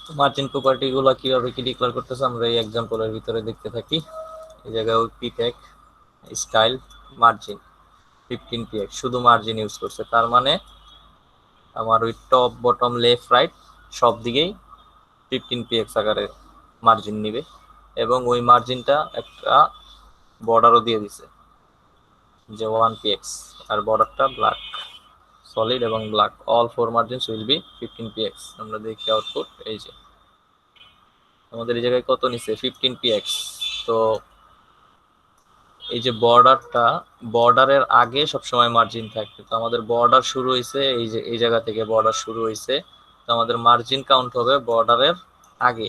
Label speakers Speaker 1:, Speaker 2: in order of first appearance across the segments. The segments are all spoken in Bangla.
Speaker 1: মার্জিন প্রপার্টি গুলো কিভাবে কি ডিক্লেয়ার করতেছে আমরা এই এক্সাম্পলের ভিতরে দেখতে থাকি। এই জায়গায় পিপ্যাক স্টাইল মার্জিন 15px শুধু মার্জিন ইউজ করছে, তার মানে আমার ওই টপ বটম লেফট রাইট সব দিকেই 15px আকারে মার্জিন নিবে, এবং ওই মার্জিনটা একটা বর্ডারও দিয়ে দিছে যে 1px, আর বর্ডারটা ব্ল্যাক সলিড এবং black, all four margins will be 15px। আমরা দেখি আউটপুট, এই যে আমাদের এই জায়গায় কত নিছে 15px। তো এই যে বর্ডারের আগে সবসময় মার্জিন থাকবে, তো আমাদের বর্ডার শুরু হয়েছে এই যে এই জায়গা থেকে বর্ডার শুরু হয়েছে, তো আমাদের মার্জিন কাউন্ট হবে বর্ডারের আগে।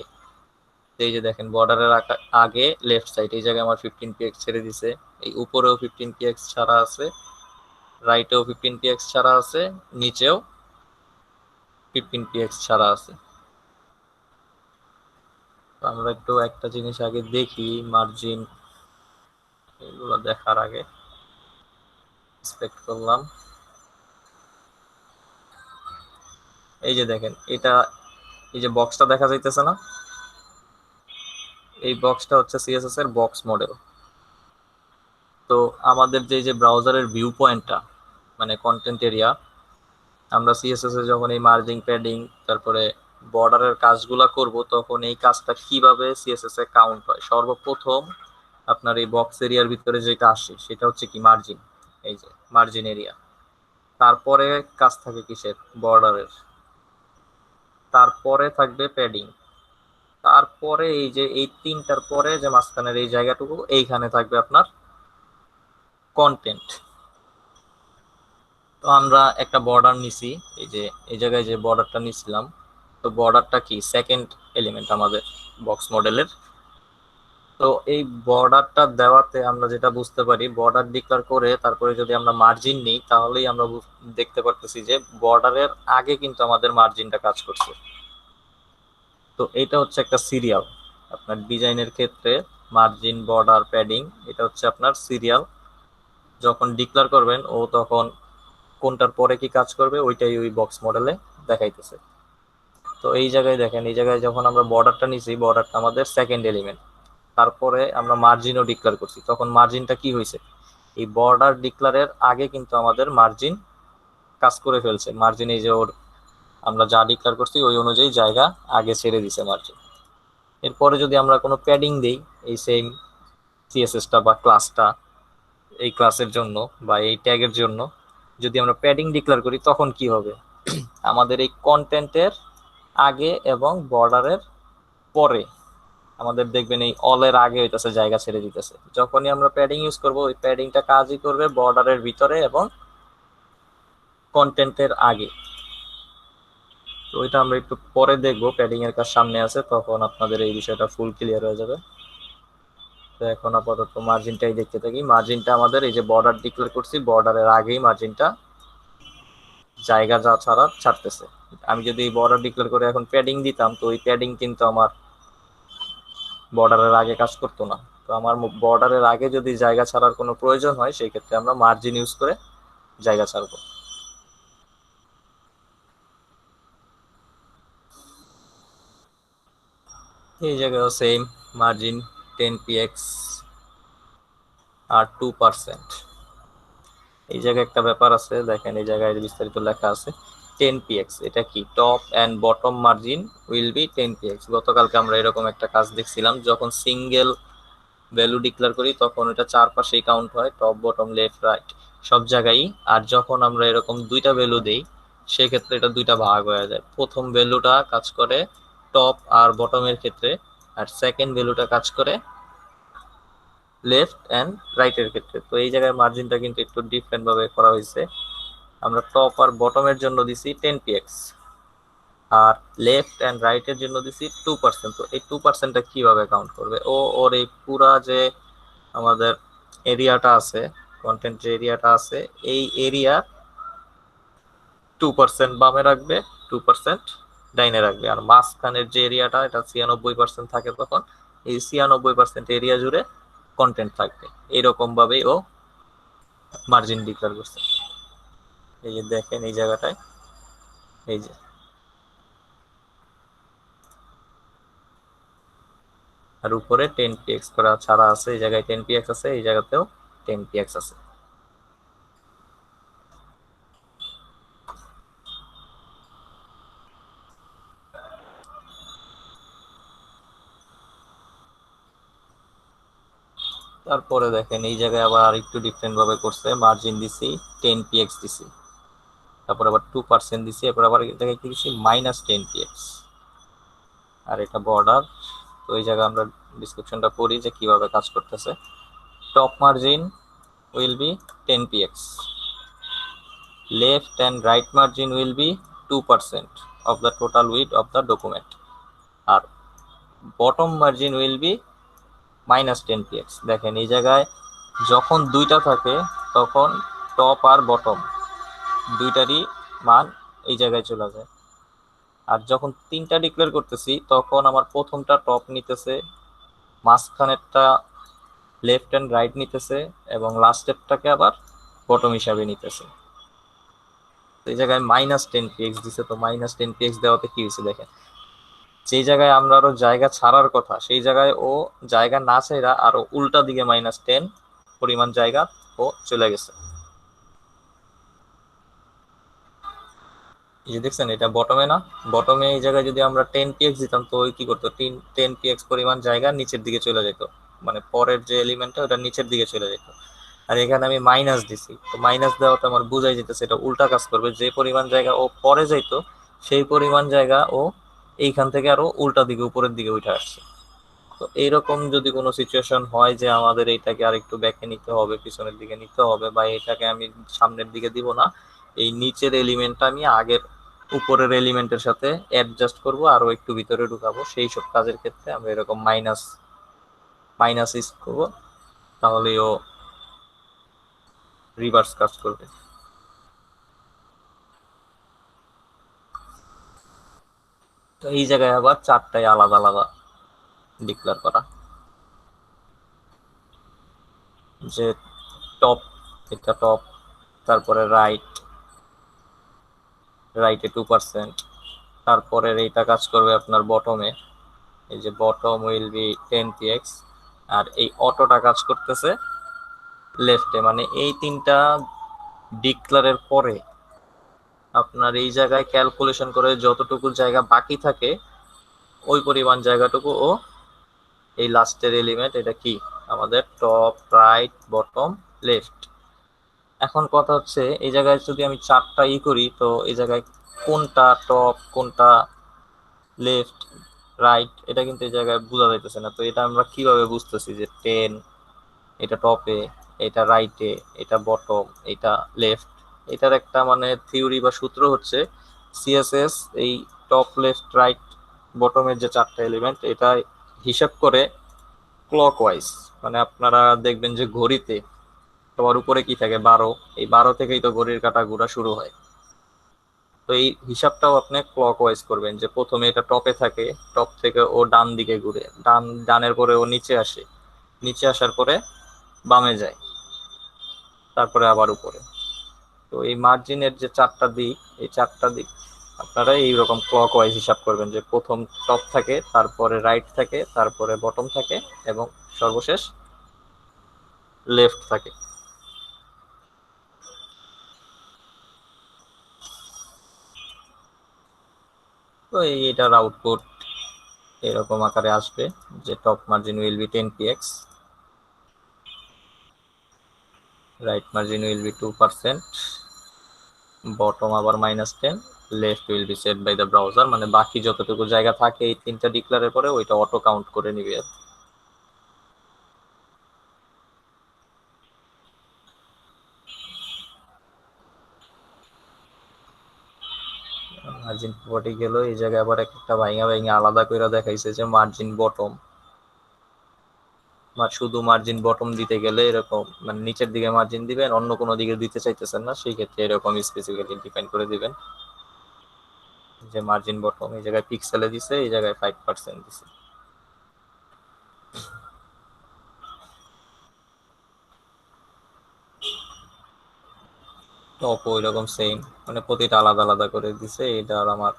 Speaker 1: এই যে দেখেন বর্ডারের আগে লেফট সাইড এই জায়গায় আমার 15px ছেড়ে দিছে, এই উপরেও 15px ছাড়া আছে, রাইটেও 15px ছাড়া আছে, নিচেও 15px ছাড়া আছে। আমরা একটু একটা জিনিস আগে দেখি, মার্জিন এগুলো দেখার আগে এক্সপেক্ট করলাম। এই যে দেখেন এটা, এই যে বক্সটা দেখা যাইতেছে না, এই বক্সটা হচ্ছে সিএসএস এর বক্স মডেল। তো আমাদের যে ব্রাউজারের ভিউ পয়েন্টটা মানে কন্টেন্ট এরিয়া, আমরা সিএসএস এ যখন এই মার্জিং প্যাডিং তারপরে বর্ডারের কাজগুলা করব, তখন এই কাজটা কিভাবে সিএসএস এ কাউন্ট হয়, সর্বপ্রথম আপনার এই বক্স এরিয়ার ভিতরে যেটা আসে সেটা হচ্ছে কি মার্জিন, এই যে মার্জিন এরিয়া। তারপরে কাজ থাকে কিসের, বর্ডারের। তারপরে থাকবে প্যাডিং। তারপরে এই যে এই তিনটার পরে যে মাঝখানের এই জায়গাটুকু, এইখানে থাকবে আপনার কন্টেন্ট। তো আমরা একটা বর্ডার নিছি, এই যে এই জায়গায় যে বর্ডারটা নিছিলাম, তো বর্ডারটা কি সেকেন্ড এলিমেন্ট আমাদের বক্স মডেলের। তো এই বর্ডারটা দেওয়াতে আমরা যেটা বুঝতে পারি, বর্ডার ডিক্লেয়ার করে তারপরে যদি আমরা মার্জিন নিই, তাহলেই আমরা দেখতে পারতেছি যে বর্ডারের আগে কিন্তু আমাদের মার্জিনটা কাজ করছে। তো এটা হচ্ছে একটা সিরিয়াল আপনার ডিজাইনের ক্ষেত্রে, মার্জিন বর্ডার প্যাডিং এটা হচ্ছে আপনার সিরিয়াল। যখন ডিক্লেয়ার করবেন ও তখন কোনটার পরে কি কাজ করবে ওইটাই ওই বক্স মডেলে দেখাইতেছে। তো এই জায়গায় দেখেন, এই জায়গায় যখন আমরা বর্ডারটা নিছি, বর্ডারটা আমাদের সেকেন্ড এলিমেন্ট, তারপরে আমরা মার্জিনও ডিক্লেয়ার করছি, তখন মার্জিনটা কি হয়েছে, এই বর্ডার ডিক্লারের আগে কিন্তু আমাদের মার্জিন কাজ করে ফেলছে। মার্জিন এই যে ওর আমরা যা ডিক্লেয়ার করছি ওই অনুযায়ী জায়গা আগে ছেড়ে দিছে মার্জিন। এরপরে যদি আমরা কোনো প্যাডিং দিই এই সেম সিএসএসটা বা ক্লাসটা, এই ক্লাসের জন্য বা এই ট্যাগের জন্য যদি আমরা প্যাডিং ডিক্লেয়ার করি, তখন কি হবে, আমাদের এই কন্টেন্টের আগে এবং বর্ডারের পরে আমাদের দেখবেন এই অলের আগে হইতেছে জায়গা ছেড়ে দিতেছে। যখনই আমরা প্যাডিং ইউজ করব, ওই প্যাডিংটা কাজই করবে বর্ডারের ভিতরে এবং কন্টেন্টের আগে। তো ওইটা আমরা একটু পরে দেখবো, প্যাডিং এর কাজ সামনে আছে, তখন আপনাদের এই বিষয়টা ফুল ক্লিয়ার হয়ে যাবে। তো এখন আপাতত মার্জিনটাই দেখতে থাকি। মার্জিনটা আমাদের এই যে বর্ডার ডিক্লেয়ার করছি, বর্ডারের আগেই মার্জিনটা জায়গা যা ছাড়ার ছাড়তেছে। আমি যদি বর্ডার ডিক্লেয়ার করে এখন প্যাডিং দিতাম, তো ওই প্যাডিং কিন্তু আমার বর্ডারের আগে কাজ করতো না। তো আমার বর্ডারের আগে যদি জায়গা ছাড়ার কোনো প্রয়োজন হয়, সেই ক্ষেত্রে আমরা মার্জিন ইউজ করে জায়গা ছাড়বো। এই জায়গায় সেম মার্জিন 10px আর 2%। এই জায়গায় একটা ব্যাপার আছে, দেখেন এই জায়গায় বিস্তারিত লেখা আছে 10px, এটা কি top and bottom margin will be 10px। গতকালকে আমরা এরকম একটা কাজ দেখছিলাম, যখন সিঙ্গেল ভ্যালু ডিক্লেয়ার করি তখন ওটা চারপাশেই কাউন্ট হয়, টপ বটম লেফট রাইট সব জায়গায়। আর যখন আমরা এরকম দুইটা ভ্যালু দেই, সেক্ষেত্রে এটা দুইটা ভাগ হয়ে যায়, প্রথম ভ্যালুটা কাজ করে টপ আর বটমের ক্ষেত্রে, আর সেকেন্ড ভ্যালুটা কাজ করে লেফট অ্যান্ড রাইটের ক্ষেত্রে। তো এই জায়গায় মার্জিনটা কিন্তু একটু ডিফারেন্ট ভাবে করা হয়েছে। আমরা টপ আর বটমের জন্য দিছি 10px, আর লেফট অ্যান্ড রাইটের জন্য দিছি 2%। তো এই 2%টা কিভাবে কাউন্ট করবে, ও ওর এই পুরা যে আমাদের এরিয়াটা আছে, কন্টেন্ট যে এরিয়াটা আছে, এই এরিয়া 2% বামে রাখবে, 2% ডাইনে রাখবে, আর মাঝখানের যে এরিয়াটা এটা 96% থাকে, তখন এই 96% এরিয়া জুড়ে কন্টেন্ট থাকবে। এইরকম ভাবেই ও মার্জিন ডিক্লেয়ার করছে। এই যে দেখেন এই জায়গাটায়, এই যে আর উপরে 10px করা ছাড়া আছে, এই জায়গায় 10px আছে, এই জায়গাতেও 10px আছে। তারপরে দেখেন এই জায়গায় আবার আরেকটু ডিফারেন্ট ভাবে করছে, মার্জিন দিছি 10px দিছি, তারপর আবার 2% দিছি, এরপর আবার এই জায়গায় কি দিছি -10px। আর এটা বর্ডার। তো এই জায়গায় আমরা ডিসক্রিপশনটা পড়ি যে কিভাবে কাজ করতেছে। Top margin will be 10px, left and right margin will be 2% of the total width of the document, আর bottom margin will be -10px। দেখেন এই জায়গায় যখন দুইটা থাকে তখন টপ আর বটম দুইটারই মান এই জায়গায় চলে যায়, আর যখন তিনটা ডিক্লেয়ার করতেছি তখন আমার প্রথমটা টপ নিতেছে, মাঝখানেরটা লেফট এন্ড রাইট নিতেছে, এবং লাস্টেরটাকে আবার বটম হিসাবে নিতেছে। এই জায়গায় -10px দিছে, তো -10px দেওয়াতে কি হয়েছে দেখেন, যেই জায়গায় আমরা আরো জায়গা ছাড়ার কথা সেই জায়গায় ও জায়গা না ছাইরা আরো উল্টা দিকে -10 পরিমাণ জায়গা ও চলে গেছে। এই যে দেখছেন এটা বটমে না, বটমে এই জায়গায় যদি আমরা 10px দিতাম তো ওই কি করতো, 10px পরিমাণ জায়গা নিচের দিকে চলে যেত, মানে পরের যে এলিমেন্টটা ওটা নিচের দিকে চলে যেত। আর এখানে আমি মাইনাস দিছি, তো মাইনাস দেওয়াতে আমার বুঝাই যেতেছে এটা উল্টা কাজ করবে, যে পরিমাণ জায়গা ও পরে যাইতো সেই পরিমাণ জায়গা ও এইখান থেকে আরো উল্টা দিকে উপরের দিকে উঠে আসছে। তো এইরকম যদি কোনো সিচুয়েশন হয় যে আমাদের এইটাকে আর একটু ব্যাকে নিতে হবে, পিছনের দিকে নিতে হবে, বা এটাকে আমি সামনের দিকে দিব না, এই নিচের এলিমেন্টটা আমি আগের উপরের এলিমেন্টের সাথে অ্যাডজাস্ট করব, আরো একটু ভিতরে ঢুকাবো, সেই সব কাজের ক্ষেত্রে আমরা এরকম মাইনাস মাইনাস ইউজ করবো, তাহলেই ও রিভার্স কাজ করবে। তো এই জায়গায় আবার চারটায় আলাদা আলাদা ডিক্লেয়ার করা, যে টপ, এটা টপ, তারপরে রাইট, রাইটে 2%, তারপরে এইটা কাজ করবে আপনার বটমে, এই যে বটম উইল বি 10px, আর এই অটোটা কাজ করতেছে লেফটে, মানে এই তিনটা ডিক্লারের পরে আপনার এই জায়গায় ক্যালকুলেশন করে যতটুকু জায়গা বাকি থাকে ওই পরিমাণ জায়গাটুকু ও এই লাস্টের এলিমেন্ট, এটা কি আমাদের টপ, রাইট, বটম, লেফট। এখন কথা হচ্ছে এই জায়গায় যদি আমি চারটা করি তো এই জায়গায় কোনটা টপ, কোনটা লেফট, রাইট, এটা কিন্তু এই জায়গায় বোঝা যাইতেছে না। তো এটা আমরা কিভাবে বুঝতেছি যে 10 এটা টপে, এটা রাইটে, এটা বটম, এটা লেফট? এটার একটা মানে থিওরি বা সূত্র হচ্ছে সিএসএস এই টপ, লেফট, রাইট, বটমের যে চারটা এলিমেন্ট এটা হিসাব করে ক্লকওয়াইজ, মানে আপনারা দেখবেন যে ঘড়িতে সবার উপরে কি থাকে 12, এই 12 থেকেই তো ঘড়ির কাঁটা ঘোরা শুরু হয়। তো এই হিসাবটাও আপনি ক্লকওয়াইজ করবেন, যে প্রথমে এটা টপে থাকে, টপ থেকে ও ডান দিকে ঘুরে, ডানের পরে ও নিচে আসে, নিচে আসার পরে বামে যায়, তারপরে আবার উপরে। তো এই মার্জিনের যে চারটা দিক, এই চারটা দিক আপনারা এইরকম ক্লকওয়াইজ হিসাব করবেন, যে প্রথম টপ থাকে, তারপরে রাইট থাকে, তারপরে বটম থাকে, এবং সর্বশেষ লেফট থাকে। তো এটার আউটপুট এরকম আকারে আসবে যে top margin will be 10px, right margin will be 2%, bottom আবার -10, left will be set by the browser, মানে বাকি যতটুকু জায়গা থাকে এই তিনটা ডিক্লারের পরে ওইটা অটো কাউন্ট করে নিবে। মার্জিন প্রপার্টি গেল, এই জায়গায় আবার একটা ভাইঙা ভাইঙা আলাদা করে দেখাইছে যে মার্জিন বটম, শুধু মার্জিন বটম দিতে গেলে এরকম, মানে নিচের দিকে মার্জিন দিবেন, অন্য কোনো দিকে দিতে চাইতেছেন না, সেই ক্ষেত্রে এরকম স্পেসিফিক্যালি ডিফাইন করে দিবেন যে মার্জিন বটম এই জায়গায় পিক্সেলে দিছে, এই জায়গায় 5% দিছে। টপ ওইরকম সেম, মানে প্রতিটা আলাদা আলাদা করে দিছে, এটা আর আমার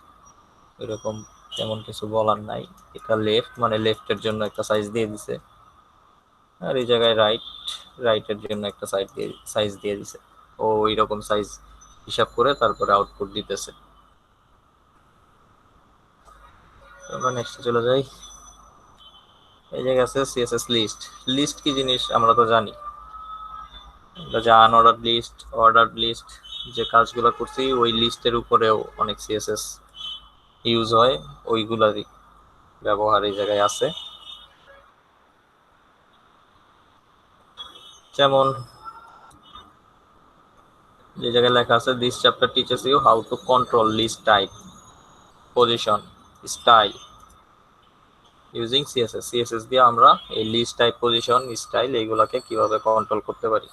Speaker 1: এরকম তেমন কিছু বলার নাই। এটা লেফট, মানে লেফটের জন্য একটা সাইজ দিয়ে দিছে, আর এই জায়গায় রাইটের জন্য একটা সাইজ দিয়ে দিছে। ও ওই রকম সাইজ হিসাব করে তারপরে আউটপুট দিতেছে। আমরা নেক্সটে চলে যাই। এই জায়গায় আছে সিএসএস লিস্ট। লিস্ট কি জিনিস আমরা তো জানি, যে আনঅর্ডার লিস্ট, অর্ডার লিস্ট, যে কাজগুলো করছি ওই লিস্টের উপরেও অনেক সিএসএস ইউজ হয়, ওইগুলারই ব্যবহার এই জায়গায় আছে। যেমন যে জায়গায় লেখা আছে this chapter teaches you how to control list type, position, style using CSS. CSS দিয়ে আমরা এই লিস্ট টাইপ, পজিশন, স্টাইল এইগুলাকে কিভাবে কন্ট্রোল করতে পারি।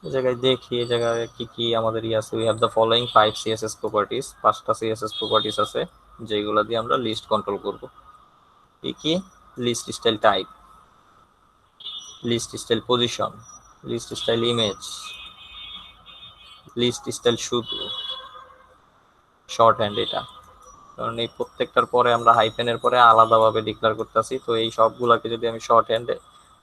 Speaker 1: এই জায়গায় দেখি এই জায়গায় কি কি আমাদের আছে। We have the following 5 CSS properties. 5টা সিএসএস প্রপার্টিজ আছে যেগুলো দিয়ে আমরা লিস্ট কন্ট্রোল করব। কি কি? List style type, list style position, list style image, list style শুধু শর্ট হ্যান্ড। এটা কারণ এই প্রত্যেকটার পরে আমরা হাইফেনের পরে আলাদাভাবে ডিক্লেয়ার করতেছি, তো এই সবগুলাকে যদি আমি শর্ট হ্যান্ডে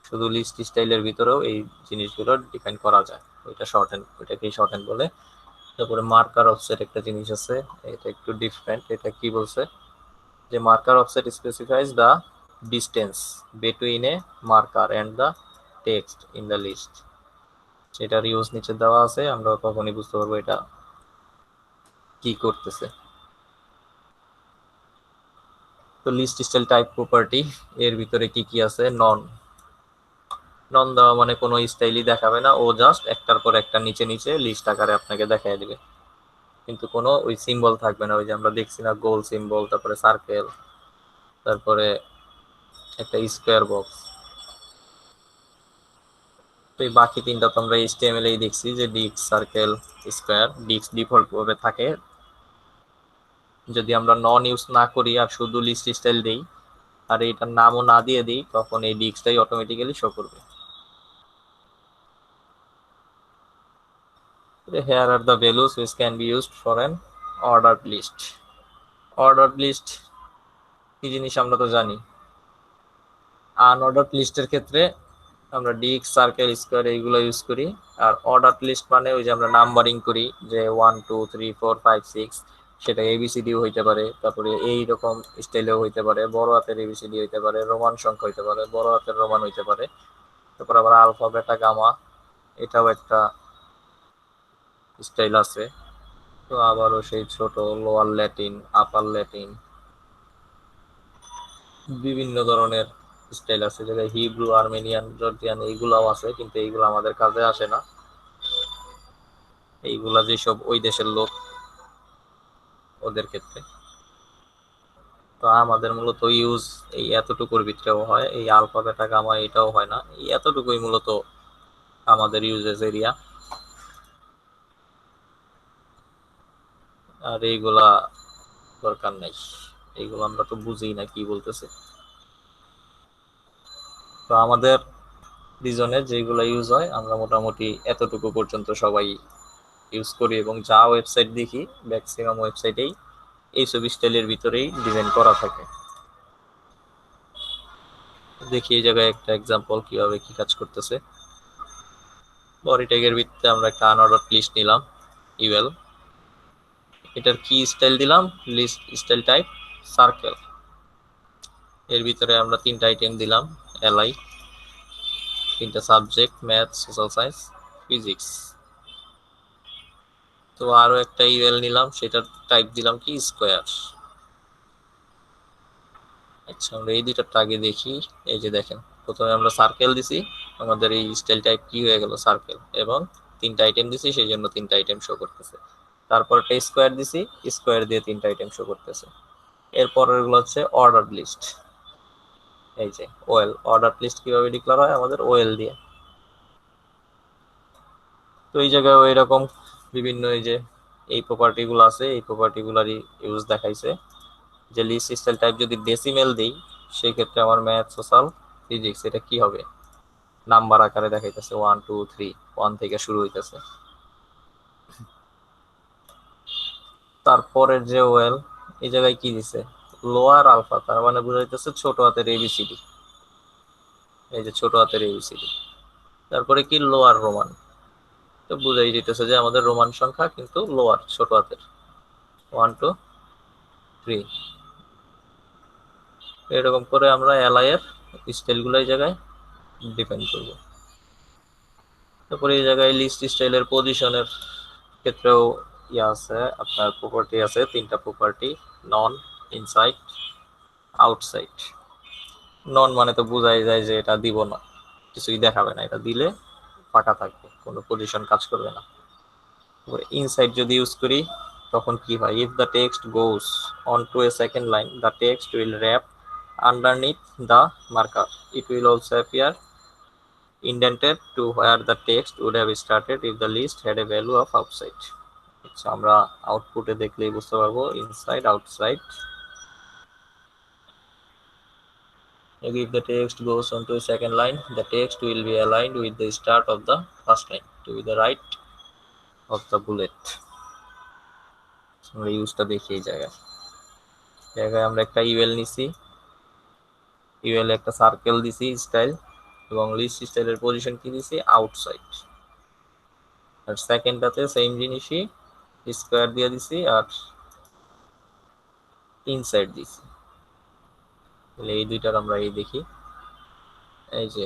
Speaker 1: শুধু লিস্ট স্টাইলের ভিতরেও এই জিনিসগুলো ডিফাইন করা যায়, ওইটা শর্ট হ্যান্ড, ওইটাকেই শর্ট হ্যান্ড বলে। তারপরে মার্কার অফসেট একটা জিনিস আছে, এটা একটু ডিফারেন্ট। এটা কি বলছে যে marker offset specifies the distance between a marker and the text in the list. সেটার ইউজ নিচে দেওয়া আছে, আমরা তখনই বুঝতে পারবো এটা কি করতেছে। তো লিস্ট স্টাইল টাইপ প্রপার্টি এর ভিতরে কি কি আছে? নন নন দেওয়া মানে কোনো স্টাইলই দেখাবে না, ও জাস্ট একটার পর একটা নিচে নিচে লিস্ট আকারে আপনাকে দেখাই দিবে, কিন্তু কোনো ওই সিম্বল থাকবে না। ওই যে আমরা দেখছি না গোল সিম্বল, তারপরে সার্কেল, তারপরে একটা স্কোয়ার বক্স। তো এই বাকি তিনটা তো আমরা এইচটিএমএল এই দেখছি যে disc, circle, square. Disc default ভাবে থাকে, যদি আমরা নন ইউজ না করি আর শুধু লিস্ট স্টাইল দেই আর এটার নামও না দিয়ে দিই, তখন এই ডিস্কটাই অটোমেটিক্যালি শো করবে। Here are the values which can be used for an ordered list. Ordered list কি জিনিস আমরা তো জানি। আনঅর্ডার্ড লিস্টের ক্ষেত্রে আমরা ডিস্ক, সার্কেল, স্কোয়ার এইগুলো ইউজ করি। আর অর্ডার লিস্ট মানে ওই যে আমরা নাম্বারিং করি, যে 1 2 3 4 5 6, সেটা এবিসিডিও হইতে পারে, তারপরে এইরকম স্টাইলেও হইতে পারে, বড় হাতের এবিসিডি হইতে পারে, রোমান সংখ্যা হইতে পারে, বড় হাতের রোমান হইতে পারে, তারপর আবার আলফা, বেটা, গামা, এটাও একটা স্টাইল আছে। তো আবারও সেই ছোট, লোয়ার ল্যাটিন, আপার ল্যাটিন, বিভিন্ন ধরনের স্টাইল আছে, যেটা হিব্রু, আর্মেনিয়ান, জর্জিয়ান এইগুলাও আছে, কিন্তু এইগুলো আমাদের কাজে আসে না। এইগুলা যেসব ওই দেশের লোক, ওদের ক্ষেত্রে। তো আমাদের মূলত ইউজ এই এতটুকুর ভিতরেও হয়, এই আলফা, বেটা, গামা এটাও হয় না, এই এতটুকুই মূলত আমাদের ইউজেস এরিয়া। আর এইগুলা দরকার নাই, এইগুলো আমরা তো বুঝি না কি বলতেছে। তো আমাদের রিজনে যেগুলো ইউজ হয় আমরা মোটামুটি এতটুকু পর্যন্ত সবাই ইউজ করি, এবং যা ওয়েবসাইট দেখি ম্যাক্সিমাম ওয়েবসাইটেই এই সব স্টাইলের ভিতরেই ডিজাইন করা থাকে। দেখি এই জায়গায় একটা এক্সাম্পল কিভাবে কি কাজ করতেছে। বডি ট্যাগের ভিতরে আমরা একটা আনঅর্ডার লিস্ট নিলাম, ইউএল, এটার কি স্টাইল দিলাম, লিস্ট স্টাইল টাইপ সার্কেল। এর ভিতরে আমরা তিনটা আইটেম দিলাম, এলআই, তিনটা subject, math, social science, physics. তো আরো একটা ইউএল নিলাম, সেটার টাইপ দিলাম কি স্কোয়ার। আচ্ছা, আমরা এই দুইটা আগে দেখি। এই যে দেখেন, প্রথমে আমরা সার্কেল দিছি, আমাদের এই স্টাইল টাইপ কি হয়ে গেল, সার্কেল, এবং তিনটা আইটেম দিছি সেই জন্য তিনটা আইটেম শো করতেছে। তারপর একটা স্কোয়ার দিছি, স্কোয়ার দিয়ে তিনটা আইটেম শো করতেছে। এরপরের গুলো হচ্ছে অর্ডার লিস্ট। এই যে ওএল, অর্ডার লিস্ট কিভাবে ডিক্লেয়ার হয় আমাদের ওএল দিয়ে। তো এই জায়গায় এরকম বিভিন্ন এই যে এই প্রপার্টি গুলো আছে, এই প্রপার্টি গুলারই ইউজ দেখাইছে। যে লিস্ট স্টাইল টাইপ যদি ডেসিমেল দিই, সেই ক্ষেত্রে আমার ম্যাথ, সোশ্যাল, ফিজিক্স এটা কি হবে, নাম্বার আকারে দেখাইতেছে 1 2 3, 1 থেকে শুরু হইতেছে। তারপরের যে ওয়েল, এই জায়গায় কি দিছে, লোয়ার আলফা, তার মানে বুঝাইতেছে ছোট হাতের এবিসিডি, এই যে ছোট হাতের এবিসিডি। তারপরে কি লোয়ার রোমান, তো বুঝাই দিতেছে যে আমাদের রোমান সংখ্যা কিন্তু লোয়ার ছোট হাতের, 1 2 3। এরকম করে আমরা এলআই এর স্টাইলগুলো এই জায়গায় ডিফাইন করব। তারপরে এই জায়গায় লিস্ট স্টাইলের পজিশনের ক্ষেত্রেও ইয়া আছে, আপনার প্রপার্টি আছে, 3টা প্রপার্টি, নন, ইনসাইড, আউটসাইড। নন মানে তো বোঝাই যায় যে এটা দিব না, কিছুই দেখাবে না, এটা দিলে ফাঁকা থাকবে, কোনো পজিশন কাজ করবে না। ইনসাইড যদি ইউজ করি তখন কি হয়, if the text goes on to a second line the text will wrap underneath the marker, it will also appear indented to where the text would have started if the list had a value of outside. আচ্ছা, আমরা আউটপুটে দেখলেই বুঝতে পারবো inside outside. If the text goes on to a second line, the text will be aligned with the start of the first line to be the right of the bullet. আমরা ইউজটা দেখি এই জায়গায় আমরা একটা ইউএল নিছি, ইউএল একটা সার্কেল দিছি স্টাইল, এবং লিস্ট স্টাইলের পজিশন কি দিছি, আউটসাইড। আর সেকেন্ডটাতে সেম জিনিসই স্কোয়ার দিয়ে দিছি আর ইনসাইড দিছি। তাহলে এই দুইটার আমরা এই দেখি, এই যে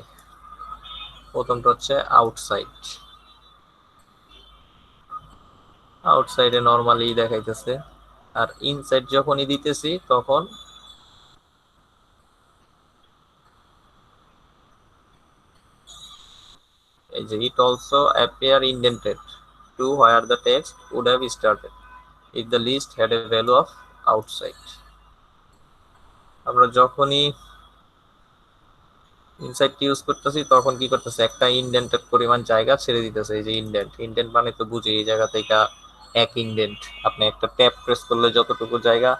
Speaker 1: প্রথমটা হচ্ছে আউটসাইড, আউটসাইডে নর্মালি দেখাইতেছে, আর ইনসাইড যখনই দিতেছি তখন এই যে it also appear indented to where the text would have started if the list had a value of outside. আমরা যখনই ইনসাইড ইউজ করতেছি তখন কি করতেছে, একটা ইন্ডেন্টের পরিমাণ জায়গা ছেড়ে দিতেছে। এই যে ইন্ডেন্ট, ইন্ডেন্ট মানে তো বুঝি এই জায়গা থেকে এক ইন্ডেন্ট, আপনি একটা ট্যাপ প্রেস করলে যতটুকু জায়গা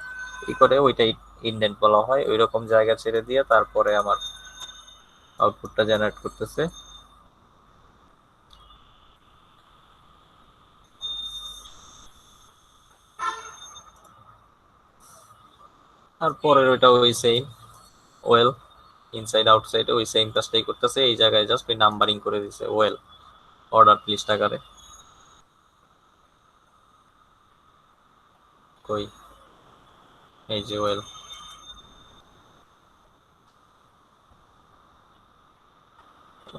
Speaker 1: ই করে ওইটাই ইন্ডেন্ট বলা হয়। ওই রকম জায়গা ছেড়ে দিয়ে তারপরে আমার আউটপুটটা জেনারেট করতেছে। আর পরের ওইটা ওই সেম ওয়েল, ইনসাইড আউটসাইডে ওই সেম কাজটাই করতেছে, এই জায়গায় জাস্ট ওই নাম্বারিং করে দিছে ওয়েল অর্ডার লিস্ট আকারে। কই, এই যে ওয়েল,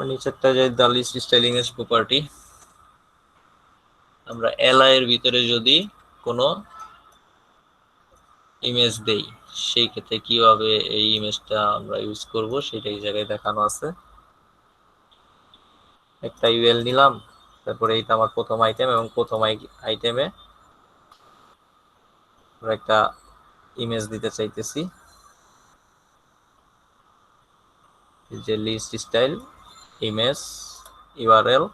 Speaker 1: নিচেরটা যে দ্য লিস্ট স্টাইলিং এর প্রপার্টি, আমরা এলআই এর ভিতরে যদি কোনো ইমেজ দেই সেই ক্ষেত্রে কিভাবে এই ইমেজটা আমরা ইউজ করব সেটা এই জায়গায় দেখানো আছে। একটা ইউএল নিলাম, তারপরে এইটা আমার প্রথম আইটেম, এবং প্রথম আইটেমে আমরা একটা ইমেজ দিতে চাইতেছি, যে লিস্ট স্টাইল ইমেজ ইউআরএল,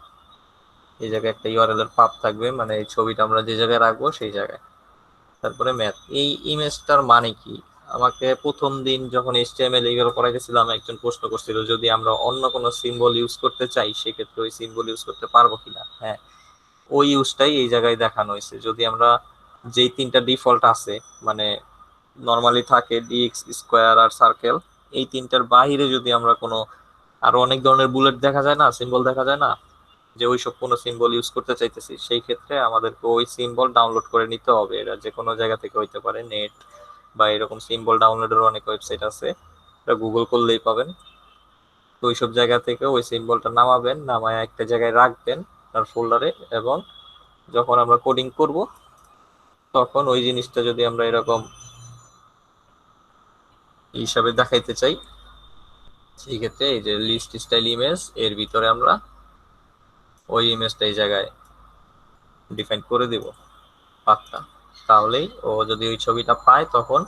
Speaker 1: এই জায়গায় একটা ইউআরএল এর পাথ থাকবে, মানে এই ছবিটা আমরা যে জায়গায় রাখবো সেই জায়গায়। তারপরে ম্যাথ, এই ইমেজটার মানে কি, আমাকে প্রথম দিন যখন এইচটিএমএল এইগুলো করাইতেছিলাম একজন প্রশ্ন করছিল যদি আমরা অন্য কোনো সিম্বল ইউজ করতে চাই সেক্ষেত্রে ওই সিম্বল ইউজ করতে পারবো কিনা। হ্যাঁ, ওই ইউজটাই এই জায়গায় দেখানো হয়েছে। যদি আমরা যেই 3টা ডিফল্ট আছে, মানে নর্মালি থাকে ডিএক্স, স্কোয়ার আর সার্কেল, এই 3টার বাহিরে যদি আমরা কোনো আরো অনেক ধরনের বুলেট দেখা যায় না, সিম্বল দেখা যায় না, যে ওইসব কোনো সিম্বল ইউজ করতে চাইতেছি, সেই ক্ষেত্রে আমাদেরকে ওই সিম্বল ডাউনলোড করে নিতে হবে। এটা যে কোনো জায়গা থেকে হইতে পারে, নেট বা এরকম সিম্বল ডাউনলোডের অনেক ওয়েবসাইট আছে, এটা গুগল করলেই পাবেন। তো ওইসব জায়গা থেকে ওই সিম্বলটা নামাবেন, নামায় একটা জায়গায় রাখবেন তার ফোল্ডারে, এবং যখন আমরা কোডিং করব তখন ওই জিনিসটা যদি আমরা এরকম হিসাবে দেখাইতে চাই সেই ক্ষেত্রে এই যে লিস্ট স্টাইল ইমেজ এর ভিতরে আমরা ওই ইমেজটা এই জায়গায় ডিফাইন করে দিব পাথটা, তাহলেই ও যদি ওই ছবিটা পায় তখন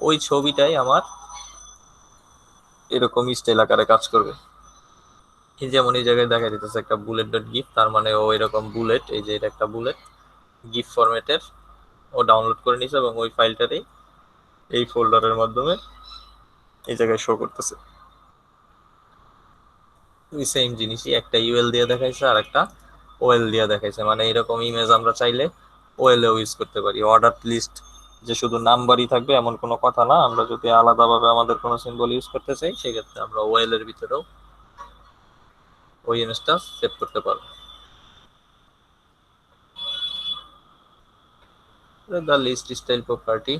Speaker 1: ওই ছবিটাই আমার এরকম স্টাইল আকারে কাজ করবে। এই যেমন এই জায়গায় দেখা দিতেছে একটা বুলেট ডট গিফ, তার মানে ও এরকম বুলেট, এই যে এটা একটা বুলেট গিফ ফরম্যাটের ও ডাউনলোড করে নিছে, এবং ওই ফাইলটারই এই ফোল্ডারের মাধ্যমে এই জায়গায় শো করতেছে। ওই সেম জিনিসই একটা ইউএল দিয়ে দেখাইছে আর একটা ওএল দিয়ে দেখাইছে, মানে এরকম ইমেজ আমরা চাইলে ওয়েলেও ইউজ করতে পারি। অর্ডার লিস্ট যে শুধু নাম্বারই থাকবে এমন কোনো কথা না, আমরা যদি আলাদাভাবে আমাদের কোনো সিম্বল ইউজ করতে চাই সেক্ষেত্রে আমরা ওয়েলের ভিতরেও ওই জিনিসটা সেভ করতে পারবো। দ্য লিস্ট স্টাইল প্রপার্টি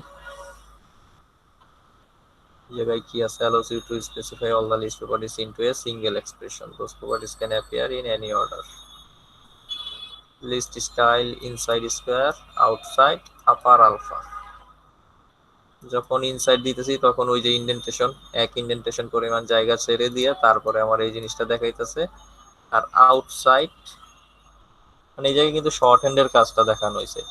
Speaker 1: জায়গায় কি আছে, allows you to specify all the list properties into a single expression. Those properties can appear in any order. List style inside square, outside upper alpha. যখন ইনসাইড দিতেছি তখন ওই যে ইন্ডেন্টেশন, এক ইন্ডেন্টেশন পরিমাণ জায়গা ছেড়ে দিয়ে তারপরে আমার এই জিনিসটা দেখাইতেছে। আর আউটসাইড মানে এই জায়গায় কিন্তু শর্ট হ্যান্ডের কাজটা দেখানো হয়েছে।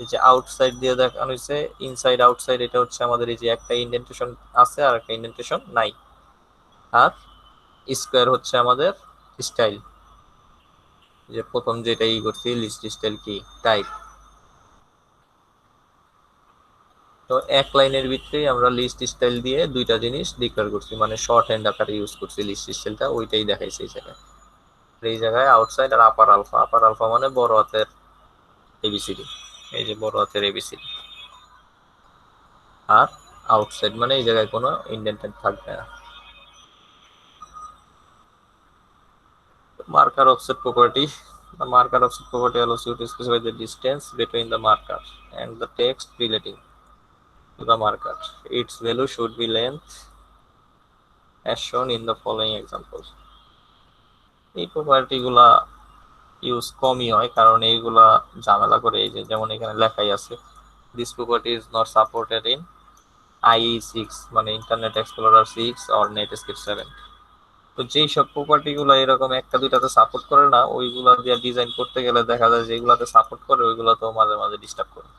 Speaker 1: এই যে আউটসাইড দিয়ে দেখানো হয়েছে, ইনসাইড আউটসাইড এটা হচ্ছে আমাদের এই যে একটা ইন্ডেন্টেশন আছে আর একটা ইন্ডেন্টেশন নাই। আর স্কোয়ার হচ্ছে আমাদের স্টাইল, যে প্রথম যেটাই করছি লিস্ট স্টাইল কি টাইপ। তো এক লাইনের ভিতরেই আমরা লিস্ট স্টাইল দিয়ে দুইটা জিনিস ডিক্লেয়ার করছি, মানে শর্ট হ্যান্ড আকারে ইউজ করছি লিস্ট স্টাইলটা, ওইটাই দেখাইছে এই জায়গায়। এই জায়গায় আউটসাইড আর আপার আলফা, আপার আলফা মানে বড় হাতের এবিসিডি, এই যে বড় হাতের এবিসিডি। আর আউটসাইড মানে এই জায়গায় কোনো ইন্ডেন্টেড থাকবে না। Marker offset property. The marker offset property allows you to specify the distance between the marker and the text relating to the marker. Its value should be length as shown in the following examples. এই প্রপার্টি গুলা ইউজ কমই হয় কারণ এইগুলা ঝামেলা করে। এই যে যেমন এখানে লেখাই আছে, this property is not supported in IE6 মানে ইন্টারনেট এক্সপ্লোরার 6 অর নেটস্কেপ 7। তো যেই সব প্রপার্টি গুলো এরকম একটা দুইটাতে সাপোর্ট করে না, ওইগুলা দিয়ে ডিজাইন করতে গেলে দেখা যায় যেগুলাতে সাপোর্ট করে ওইগুলো তো মাঝে মাঝে ডিস্টার্ব করে।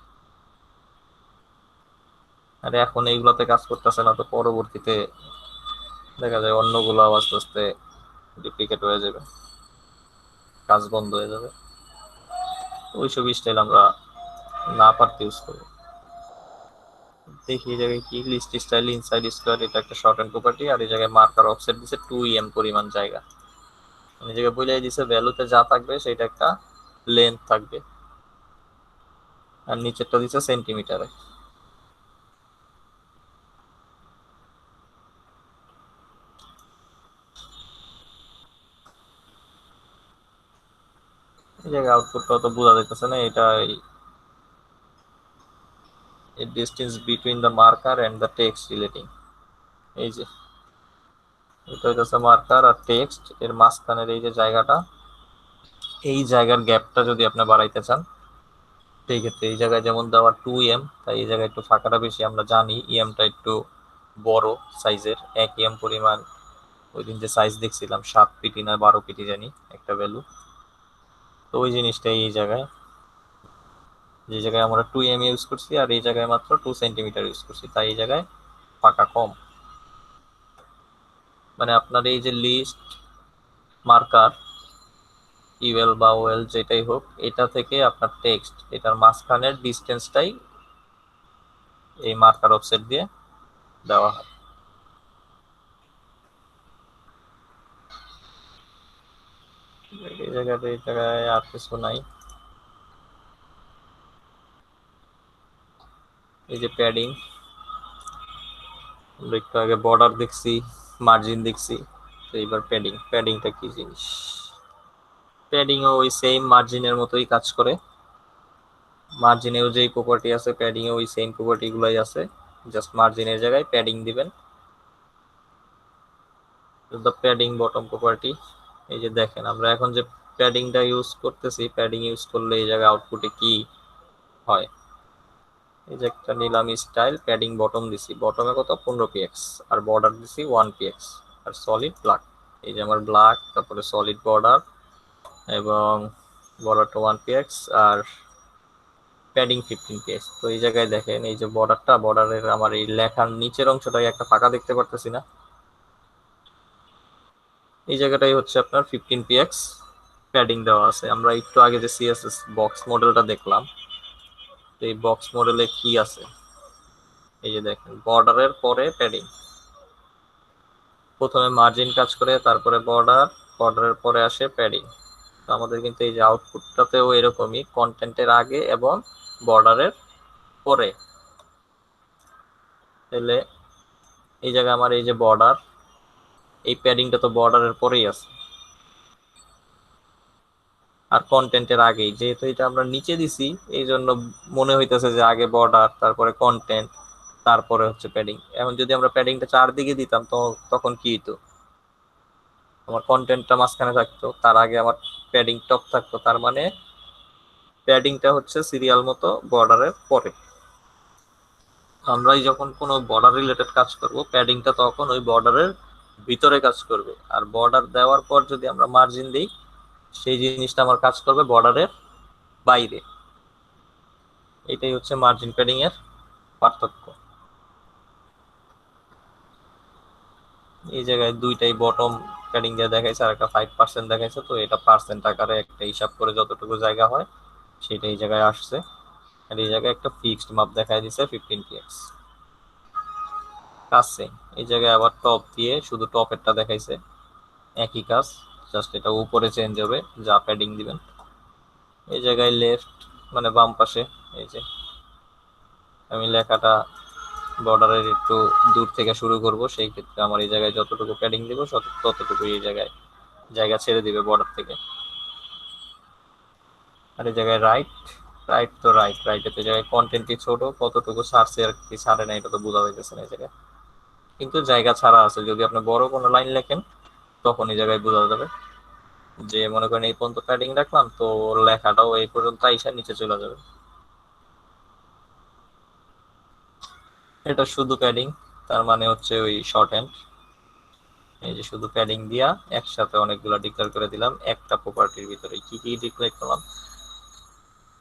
Speaker 1: আর এখন এইগুলাতে কাজ করতেছে না, তো পরবর্তীতে দেখা যায় অন্যগুলো আস্তে আস্তে ডুপ্লিকেট হয়ে যাবে, কাজ বন্ধ হয়ে যাবে। ওইসব স্টাইল আমরা না পারতে ইউজ করবো। দেখি এই জায়গায় কি লিস্ট স্টাইল ইনসাইড স্কোয়ার, এটা একটা শর্ট হ্যান্ড প্রপার্টি। আর এই জায়গায় মার্কার অফসেট দিছে 2em পরিমাণ জায়গা, এই জায়গায় বলে দিছে ভ্যালুতে যা থাকবে সেটা একটা লেন্থ থাকবে, আর নিচেরটা দিছে সেন্টিমিটারে। এই জায়গায় আউটপুটটা তো বোঝা যাইতেছে না, এটা এই distance between the marker and the text relating. এই যে এটা হইতেছে মার্কার আর টেক্সট, এর মাঝখানের এই যে জায়গাটা, এই জায়গার গ্যাপটা যদি আপনি বাড়াইতে চান সেই ক্ষেত্রে এই জায়গায় যেমন দেওয়া 2em, তাই এই জায়গায় একটু ফাঁকাটা বেশি। আমরা জানি ইএমটা একটু বড় সাইজের, 1em পরিমাণ। ওই দিন যে সাইজ দেখছিলাম 7 পিটি না 12 পিটি জানি একটা ভ্যালু, তো ওই জিনিসটাই এই জায়গায়, যে জায়গায় আমরা 2em ইউজ করছি আর এই জায়গায় মাত্র 2 সেন্টিমিটার ইউজ করছি, তাই এই জায়গায় ফাঁকা কম। মানে আপনার এই যে লিস্ট মার্কার ইউএল বা ওএল যেটাই হোক, এটা থেকে আপনার টেক্সট এটার মাঝখানের ডিস্টেন্সটাই এই মার্কার অফসেট দিয়ে দেওয়া হয়। এই জায়গায় আর কিছু নাই। এই যে প্যাডিং, আমরা একটু আগে বর্ডার দেখছি, মার্জিন দেখছি, তো এইবার প্যাডিং। প্যাডিংটা কি জিনিস? প্যাডিংও ওই সেম মার্জিনের মতোই কাজ করে। মার্জিনেও যেই প্রপার্টি আছে প্যাডিংয়ে ওই সেম প্রপার্টি গুলাই আছে, জাস্ট মার্জিনের জায়গায় প্যাডিং দিবেন। দ্য প্যাডিং বটম প্রপার্টি, এই যে দেখেন আমরা এখন যে প্যাডিংটা ইউজ করতেছি, প্যাডিং ইউজ করলে এই জায়গায় আউটপুটে কি হয়। এই যে একটা নিলাম স্টাইল, প্যাডিং বটম দিছি, বটমে কত 15px আর বর্ডার দিছি 1px আর সলিড ব্ল্যাক। এই যে আমার ব্ল্যাক, তারপরে সলিড বর্ডার এবং বর্ডারটা 1px আর প্যাডিং 15px। তো এই জায়গায় দেখেন এই যে বর্ডারটা, বর্ডারের আমার এই লেখার নিচের অংশটাই একটা ফাঁকা দেখতে পারতেছি না, এই জায়গাটাই হচ্ছে আপনার 15px প্যাডিং দেওয়া আছে। আমরা একটু আগে যে সিএসএস বক্স মডেলটা দেখলাম, এই বক্স মডেলে কি আছে, এই যে দেখেন বর্ডারের পরে প্যাডিং, প্রথমে মার্জিন কাজ করে, তারপরে বর্ডার, বর্ডারের পরে আসে প্যাডিং। তো আমাদের কিন্তু এই যে আউটপুটটাতেও এরকমই, কন্টেন্টের আগে এবং বর্ডারের পরে। তাহলে এই জায়গায় আমার এই যে বর্ডার, এই প্যাডিংটা তো বর্ডারের পরেই আছে, আর কন্টেন্টের আগেই, যেহেতু এটা আমরা নিচে দিছি এই জন্য মনে হইতেছে যে আগে বর্ডার, তারপরে কন্টেন্ট, তারপরে হচ্ছে প্যাডিং। এখন যদি আমরা প্যাডিংটা চারদিকে দিতাম তো তখন কি হতো, আমার কন্টেন্টটা মাঝখানে থাকতো, তার আগে আমার প্যাডিং টপ থাকতো, তার মানে প্যাডিংটা হচ্ছে সিরিয়াল মতো বর্ডারের পরে। আমরাই যখন কোনো বর্ডার রিলেটেড কাজ করব, প্যাডিংটা তখন ওই বর্ডারের ভিতরে কাজ করবে, আর বর্ডার দেওয়ার পর যদি আমরা মার্জিন দিই, সেই জিনিসটা আমার কাজ করবে বর্ডারের বাইরে। এটাই হচ্ছে মার্জিন প্যাডিং এর পার্থক্য। এই জায়গায় দুইটাই বটম প্যাডিং দিয়ে দেখাইছে, আর একটা 5% দেখাইছে, তো এটা পার্সেন্ট আকারে একটা হিসাব করে যতটুকু জায়গা হয় সেটা এই জায়গায় আসছে। আর এই জায়গায় একটা ফিক্সড মাপ দেখাই দিছে 15 px কাছে। এই জায়গায় আবার টপ দিয়ে শুধু টপেরটা দেখাইছে, একই কাজ, জাস্ট এটা উপরে চেঞ্জ হবে যা প্যাডিং দিবেন। এই জায়গায় লেফট মানে বাম পাশে, এই যে আমি লেখাটা বর্ডারের একটু দূর থেকে শুরু করব, সেই ক্ষেত্রে আমার এই জায়গায় যতটুকু প্যাডিং দিব ততটুকু এই জায়গায় জায়গা ছেড়ে দিবে বর্ডার থেকে। আর এই জায়গায় রাইট, রাইট তো রাইট, রাইটের জায়গায় কন্টেন্ট কি ছোট, কতটুকু ছাড়ছে আর কি ছাড়ে না এটা তো বোঝা যাইতেছে না এই জায়গায়, কিন্তু জায়গা ছাড়া আছে। যদি আপনি বড় কোনো লাইন লেখেন তখন এই জায়গায় বোঝা যাবে, যে মনে করেন এই পর্যন্ত প্যাডিং রাখলাম তো লেখাটাও এই পর্যন্ত আইসা নিচে চলে যাবে। এটা শুধু প্যাডিং, তার মানে হচ্ছে ওই শর্ট হ্যান্ড। এই যে শুধু প্যাডিং দিয়া একসাথে অনেকগুলো ডিক্লেয়ার করে দিলাম একটা প্রপার্টির ভিতরে। কি কি ডিক্লেয়ার করলাম,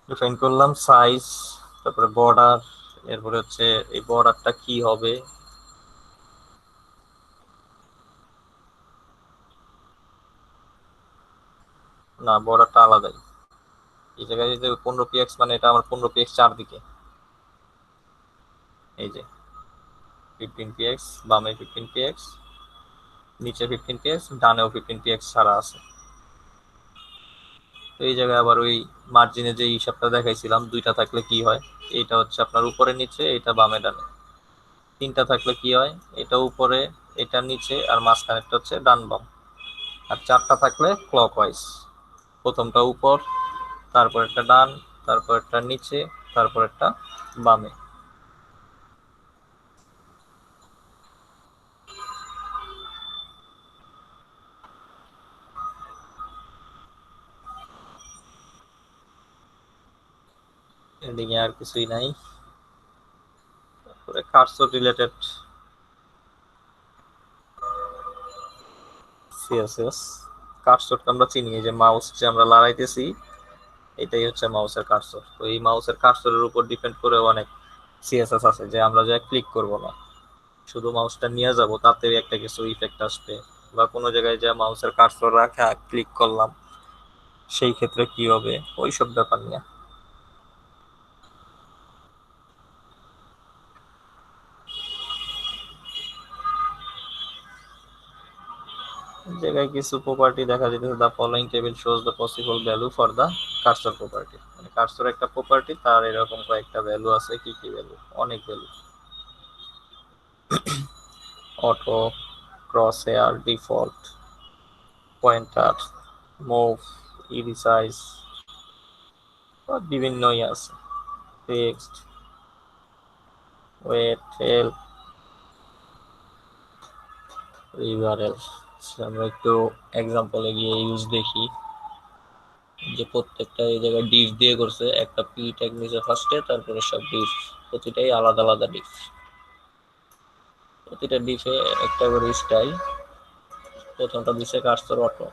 Speaker 1: ডিফাইন করলাম সাইজ, তারপরে বর্ডার, এরপরে হচ্ছে এই বর্ডারটা কি হবে, না বর্ডারটা আলাদাই। এই জায়গায় যে 15 px মানে এটা আমার 15 px চারদিকে, এই যে 15 px, বামে 15 px, নিচে 15 px, ডানেও 15 px ছাড়া আছে। তো এই জায়গায় আবার ওই মার্জিনে যে হিসাবটা দেখাইছিলাম, দুইটা থাকলে কি হয়, এইটা হচ্ছে আপনার উপরে নিচে, এটা বামে ডানে। তিনটা থাকলে কি হয়, এটা উপরে, এটা নিচে, আর মাঝখানেরটা হচ্ছে ডান বাম। আর চারটা থাকলে ক্লকওয়াইজ, প্রথমটা উপর, তারপর একটা ডান, তারপর একটা নিচে, তারপর একটা বামে। এদিকে আর কিছুই নাই। তারপরে কার্সর রিলেটেড সিএসএস। কার্সরটা আমরা চিনি, এই যে মাউস যে আমরা লড়াইতেছি এটাই হচ্ছে মাউসের কার্সর। তো এই মাউসের কার্সরের উপর ডিপেন্ড করে অনেক সিএসএস আছে, যে আমরা যা ক্লিক করব না, শুধু মাউসটা নিয়ে যাব তাতে একটা কিছু ইফেক্ট আসবে, বা কোনো জায়গায় যা মাউসের কার্সর রাখা ক্লিক করলাম সেই ক্ষেত্রে কি হবে, ওইসব ব্যাপার নিয়ে। জায়গায় কিছু প্রপার্টি দেখা যেতেছে, the following table shows the possible value for the cursor property, মানে কার্সর একটা প্রপার্টি, তার এরকম কয়েকটা ভ্যালু আছে। কি কি ভ্যালু, অনেক value. Auto, crosshair, default, pointer, move, e resize, বিভিন্নই আছে। Text, wait, help, URL. আমরা একটু এক্সাম্পলে গিয়ে ইউজ দেখি, যে প্রত্যেকটা এই জায়গায় ডিফ দিয়ে করছে, একটা পি ট্যাগ নিচে ফার্স্টে, তারপরে সব ডিফ, প্রতিটাই আলাদা আলাদা ডিফ, প্রতিটা ডিফে একটা করে স্টাইল। প্রথমটা দিছে কার্সর অটো,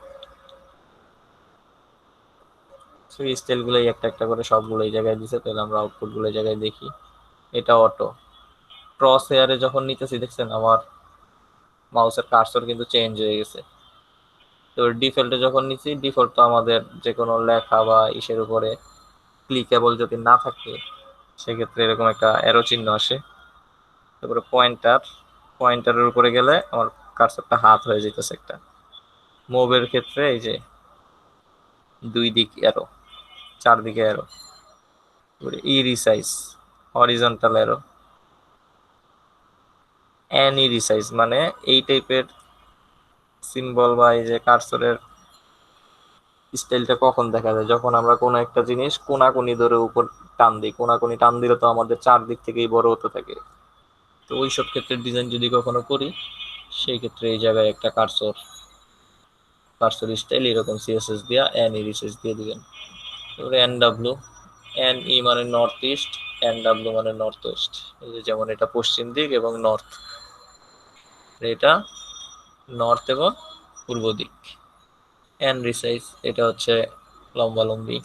Speaker 1: সেই স্টাইল গুলোই একটা একটা করে সবগুলো এই জায়গায় দিছে। তাহলে আমরা আউটপুট গুলো এই জায়গায় দেখি, এটা অটো। ক্রস হেয়ারে যখন নিতেছি দেখছেন আমার মাউসের কার্সর কিন্তু চেঞ্জ হয়ে গেছে। তো ডিফল্টে যখন নিচ্ছি, ডিফল্ট তো আমাদের যে কোনো লেখা বা ইসের উপরে ক্লিকেবল যদি না থাকে সেক্ষেত্রে এরকম একটা অ্যারো চিহ্ন আসে। তারপরে পয়েন্টার, পয়েন্টারের উপরে গেলে আমার কার্সরটা হাত হয়ে যেতেছে একটা। মুভের ক্ষেত্রে এই যে দুই দিক অ্যারো, চারদিকে arrow, e resize horizontal arrow, any resize মানে এই টাইপের সিম্বল বা এই যে কার্সরের স্টাইলটা কখন দেখা যায়, যখন আমরা কোনো একটা জিনিস কোনাকুনি ধরে উপর টান দিই, কোনাকুনি টান দিলে তো আমাদের চারদিক থেকেই বড় হতে থাকে। তো ওইসব ক্ষেত্রে ডিজাইন যদি কখনো করি, সেই ক্ষেত্রে এই জায়গায় একটা কার্সর স্টাইল এরকম সিএসএস দিয়া এন ই রিসাইজ দিয়ে দিবেন। তারপরে এন ডাব্লু, এন ই মানে নর্থ ইস্ট, এন ডাব্লু মানে নর্থ ওয়েস্ট। এই যে যেমন এটা পশ্চিম দিক এবং নর্থ, এটা নর্থ এবং পূর্ব দিক। এন রিসাইজ এটা হচ্ছে লম্বালম্বি।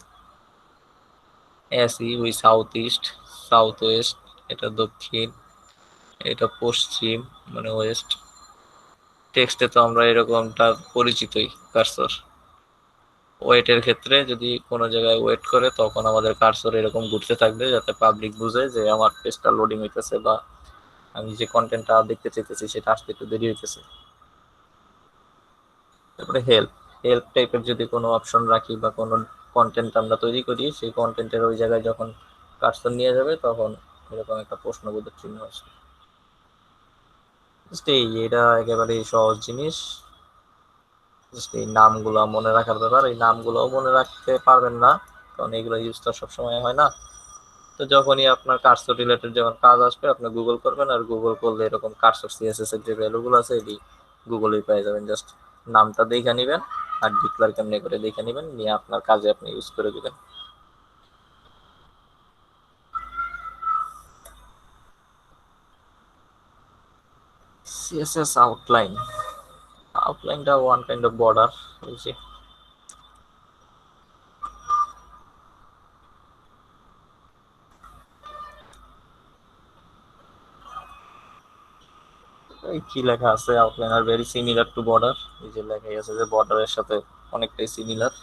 Speaker 1: এসি ওই সাউথ ইস্ট, সাউথ ওয়েস্ট, এটা দক্ষিণ, এটা পশ্চিম মানে ওয়েস্ট। টেক্সটে তো আমরা এরকমটা পরিচিতই কার্সর। ওয়েটের ক্ষেত্রে যদি কোনো জায়গায় ওয়েট করে তখন আমাদের কার্সর এরকম ঘুরতে থাকবে যাতে পাবলিক বুঝে যে আমার পেজটা লোডিং হইতেছে বা আমি যে কন্টেন্টটা দেখতে চাইতেছি সেটা আসতে একটু দেরি হইতেছে। তারপরে হেল্প, হেল্প টাইপের যদি কোনো অপশন রাখি বা কোনো কন্টেন্ট আমরা তৈরি করি, সেই কন্টেন্টের ওই জায়গায় যখন কার্সর নিয়ে যাবে তখন এরকম একটা প্রশ্নবোধক চিহ্ন আসবে। এটা একেবারে সহজ জিনিস। এই নামগুলো মনে রাখার ব্যাপার, এই নামগুলোও মনে রাখতে পারবেন না কারণ এগুলো ইউজ তো সবসময় হয় না। তো যখনই আপনার কার্সর রিলেটেড যখন কাজ আসবে আপনি গুগল করবেন, আর গুগল করলে এরকম কার্সর সিএসএস এর যে ভ্যালুগুলো আছে এটি গুগলেই পেয়ে যাবেন। জাস্ট নামটা দেখে নেবেন আর ডিক্লার কেমনি করে দেখে নেবেন, নিয়ে আপনার কাজে আপনি ইউজ করে দিবেন। সিএসএস আউটলাইন, আউটলাইনটা ওয়ান কাইন্ড অফ বর্ডার। এই যে এই কি লেখা আছে, outline are very similar to border. এই যে লেখাই আছে যে বর্ডারের সাথে অনেকটাই similar,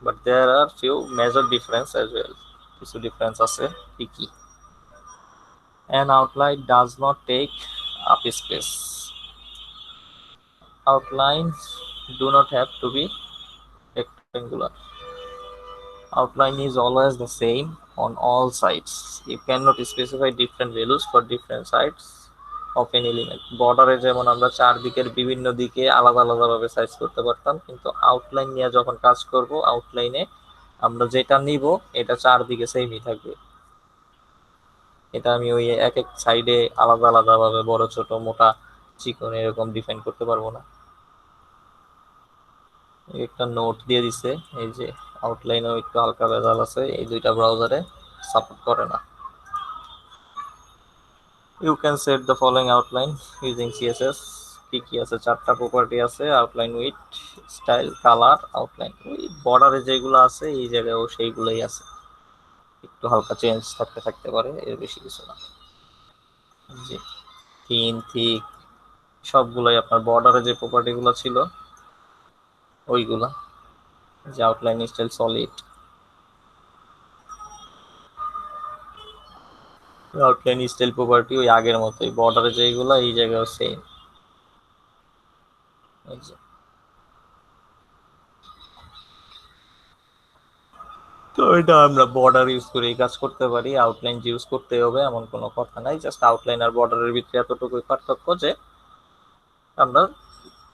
Speaker 1: but there are few major difference as well. কিছু ডিফারেন্স আছে কি কি। An outline does not take up space. Outlines do not have to be rectangular. Outline is always the same on all sides. You cannot specify different values for different sides of an element. বর্ডারে যেমন আমরা চারদিকের বিভিন্ন দিকে আলাদা আলাদাভাবে সাইজ করতে পারতাম, কিন্তু আউটলাইন নিয়ে যখন কাজ করব আউটলাইনে আমরা যেটা নিব এটা চারদিকে সেমই থাকবে। এটা আমি ওই এক এক সাইডে আলাদা আলাদাভাবে বড় ছোট মোটা চিকন এরকম ডিফাইন করতে পারবো না। একটা নোট দিয়ে দিছে এই যে আউটলাইনেও একটু হালকা ভেজাল আছে, এই দুইটা ব্রাউজারে সাপোর্ট করে না। You can set the following outline using CSS. কি কি আছে, চারটা প্রপার্টি আছে, outline width, style, colour, outline. ওই বর্ডারে যেগুলো আছে এই জায়গায়ও সেইগুলোই আছে, একটু হালকা চেঞ্জ থাকতে থাকতে পারে, এর বেশি কিছু না। জি, থিন, থিক সবগুলোই আপনার বর্ডারে যে প্রপার্টিগুলো ছিল ওইগুলা। যে outline, style, solid, outline, style property ওই আগের মতোই, বর্ডারে যেগুলো এই জায়গায় সেম। তো এটা আমরা বর্ডার ইউজ করে এই কাজ করতে পারি, আউটলাইন ইউজ করতে হবে এমন কোনো কথা নাই। জাস্ট আউটলাইন আর বর্ডারের ভিতরে এতটুকুই পার্থক্য যে আমরা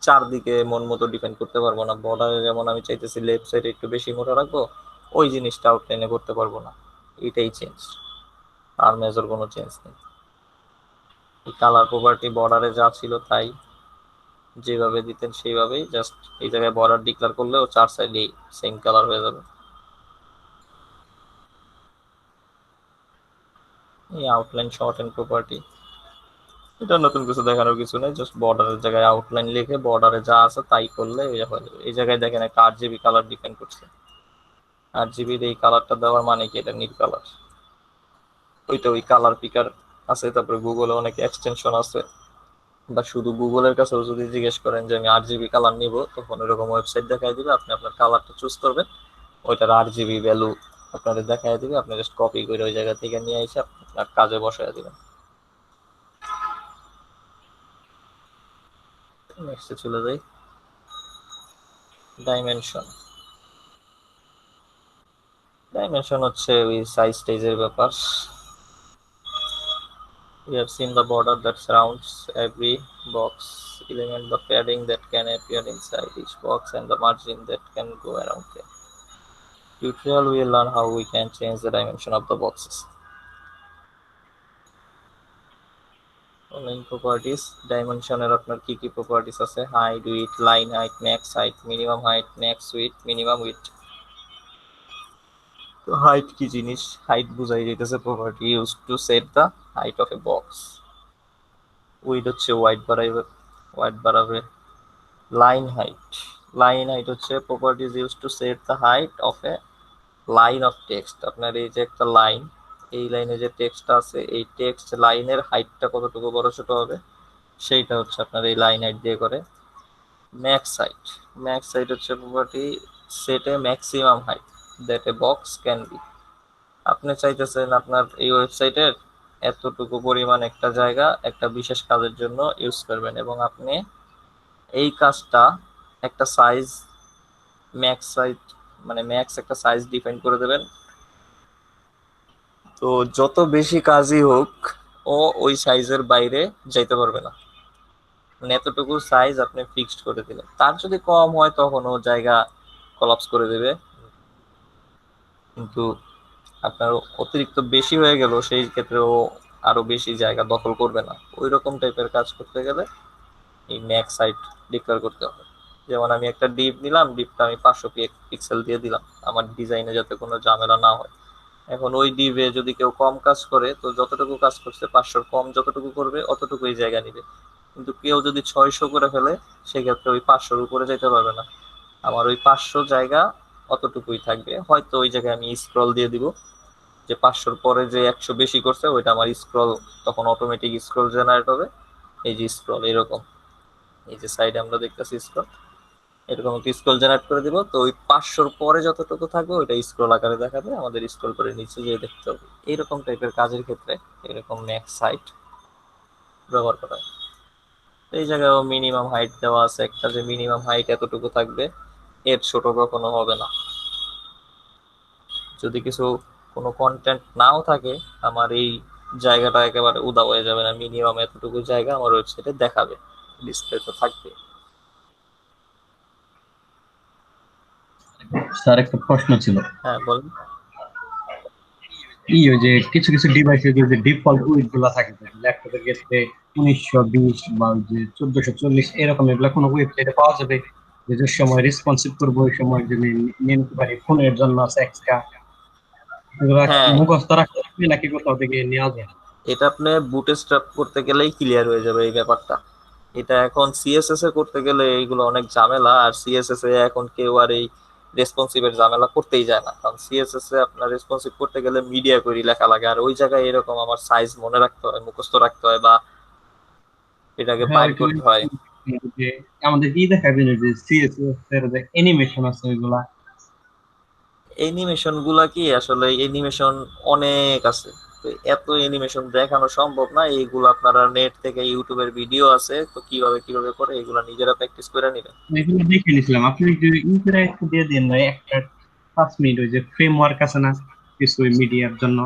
Speaker 1: চারদিকে মন মতো ডিপেন্ড করতে পারবো না। বর্ডারে যেমন আমি চাইতেছি লেফট সাইডে একটু বেশি মোটা রাখবো, ওই জিনিসটা আউটলাইনে করতে পারবো না। এটাই চেঞ্জ, আর মেজর কোনো চেঞ্জ নেই। কালার প্রপার্টি বর্ডারে যা ছিল তাই, যেভাবে দিতেন সেইভাবেই, জাস্ট এই জায়গায় বর্ডার ডিক্লেয়ার করলে ও চার সাইডেই সেম কালার হয়ে যাবে। এই আউটলাইন শর্ট এন্ড প্রপার্টি, এটা নতুন কিছু দেখানোর কিছু নেই, জাস্ট বর্ডারের জায়গায় আউটলাইন লিখে বর্ডারে যা আছে তাই করলে হয়ে যাবে। এই জায়গায় দেখেন একটা আরজিবি কালার ডিফাইন করছে, আরজিবি এই কালারটা দেওয়ার মানে কি, এটা নীল কালার। ওইটা ওই কালার পিকার আছে, তারপরে গুগলে অনেক এক্সটেনশন আছে, বা শুধু গুগলের কাছেও যদি জিজ্ঞেস করেন যে আমি আরজিবি কালার নিব, তখন এরকম ওয়েবসাইট দেখাই দিবে, আপনি আপনার কালারটা চুজ করবেন, ওইটার আরজিবি ভ্যালু আপনাদের দেখাই দিবে, আপনি জাস্ট কপি করে ওই জায়গা থেকে নিয়ে এসে আপনার কাজে বসায় দিবেন। নেক্সটে চলে যাই, ডাইমেনশন। ডাইমেনশন হচ্ছে ওই সাইজ টাইজের ব্যাপার। We have seen the border that surrounds every box element, the padding that can appear inside each box, and the margin that can go around them. Tutorial we will learn how we can change the dimension of the boxes. Main properties, dimensioner আপনার কি কি properties আছে, height, width, line height, max height, minimum height, max width, minimum width। তো হাইট কি জিনিস? হাইট বোঝাই যাইতেছে property use to set the height of A box. Weed হচ্ছে ওয়াইড বাড়াবে। লাইন হাইট হচ্ছে properties use to set the height of A line of text. আপনার এই যে একটা লাইন, এই লাইনে যে টেক্সটটা আছে, এই টেক্সট লাইনের হাইটটা কতটুকু বড় ছোট হবে সেইটা হচ্ছে আপনার এই লাইন হাইট দিয়ে করে। ম্যাক্স হাইট হচ্ছে property set A maximum height that a box can be. আপনি চাইতেছেন আপনার এই ওয়েবসাইটের এতটুকু পরিমাণ একটা জায়গা একটা বিশেষ কাজের জন্য ইউজ করবেন, এবং আপনি এই কাজটা একটা সাইজ ম্যাক্স একটা সাইজ ডিফাইন করে দেবেন। তো যত বেশি কাজই হোক ও ওই সাইজের বাইরে যাইতে পারবে না, মানে এতটুকু সাইজ আপনি ফিক্সড করে দিলেন। তার যদি কম হয় তখন ও জায়গা কলাপস করে দেবে, কিন্তু আপনার অতিরিক্ত বেশি হয়ে গেল সেই ক্ষেত্রে ও আরো বেশি জায়গা দখল করবে না। ওই রকম টাইপের কাজ করতে গেলে এই ম্যাক্স হাইট ডিক্লেয়ার করতে হবে। যেমন আমি একটা ডিপ নিলাম, ডিপটা আমি 500 পিক্সেল দিয়ে দিলাম আমার ডিজাইনে যাতে কোনো ঝামেলা না হয়। এখন ওই ডিপে যদি কেউ কম কাজ করে, তো যতটুকু কাজ করছে 500 কম যতটুকু করবে অতটুকুই জায়গা নিবে। কিন্তু কেউ যদি 600 করে ফেলে সেক্ষেত্রে ওই 500 উপরে যেতে পারবে না, আমার ওই 500 জায়গা অতটুকুই থাকবে। হয়তো ওই জায়গায় আমি স্ক্রল দিয়ে দিব, যে 500 পরে যে 100 বেশি করছে ওইটা আমার স্ক্রল, তখন অটোমেটিক স্ক্রল জেনারেট হবে। এই যে স্ক্রল এরকম, এই যে সাইডে আমরা দেখতেছি স্ক্রল, এরকম একটা স্ক্রল জেনারেট করে দিব। তো ওই 500 পরে যতটুকু থাকবে ওইটা স্ক্রল আকারে দেখাবে, আমাদের স্ক্রল করে নিচে গিয়ে দেখতে হবে। এইরকম টাইপের কাজের ক্ষেত্রে এরকম ম্যাক্স হাইট ব্যবহার করা হয়। এই জায়গায় মিনিমাম হাইট দেওয়া আছে একটা, যে মিনিমাম হাইট এতটুকু থাকবে, এর ছোট কখনো হবে না। যদি কিছু কোনো কন্টেন্ট নাও থাকে আমার এই জায়গাটা একেবারে উদা হয়ে যাবে না, মিনিমাম এতটুকু জায়গা আমার ওয়েবসাইটে দেখাবে, ডিসপ্লে তো থাকবে।
Speaker 2: স্যার একটা প্রশ্ন ছিল।
Speaker 1: হ্যাঁ বলুন।
Speaker 2: ওই যে কিছু কিছু ডিভাইসে যে ডিফল্ট উইড গুলা থাকে, ল্যাপটপের ক্ষেত্রে 1920 বা যে 1440 এরকম, এগুলা কোনো ওয়েবসাইটে পাওয়া যাবে? যে সময় রেসপন্সিভ করবো ওই সময় যদি নিতে পারি, ফোনের জন্য আছে এক্সট্রা, এগুলা
Speaker 1: হ্যাঁ,
Speaker 2: মুখস্থ রাখতে হবে নাকি কোথাও থেকে নেওয়া যায়?
Speaker 1: এটা আপনি বুটস্ট্র্যাপ করতে গেলেই ক্লিয়ার হয়ে যাবে এই ব্যাপারটা। এটা এখন সিএসএস এ করতে গেলে এইগুলো অনেক ঝামেলা, আর সিএসএস এ এখন কেউ আর এই রেসপন্সিভের ঝামেলা করতেই যায় না, কারণ সিএসএস এ আপনার রেসপন্সিভ করতে গেলে মিডিয়া কোয়েরি লেখা লাগে, আর ওই জায়গায় এরকম আমার সাইজ মনে রাখতে হয়, মুখস্থ রাখতে হয়, বা এটাকে
Speaker 2: হ্যাঁ,
Speaker 1: বাইর
Speaker 2: ওইটা
Speaker 1: করতে হয়।
Speaker 2: যে আমাদের কি দেখাবেন যে সিএসএস এর যে অ্যানিমেশন আছে ওইগুলা?
Speaker 1: অ্যানিমেশন গুলা কি আসলে অ্যানিমেশন অনেক আছে, তো এত অ্যানিমেশন দেখানো সম্ভব না। এইগুলো আপনারা নেট থেকে ইউটিউবের ভিডিও আছে, তো কিভাবে কিভাবে করে এগুলা নিজেরা প্র্যাকটিস করে নেবেন।
Speaker 2: এগুলো দেখে নিছিলাম। আপনি যে ইউটিউবে একটু দিয়ে দিন না, একটা 5 মিনিট, ওই যে ফ্রেমওয়ার্ক আছে না কিছু মিডিয়ার জন্য,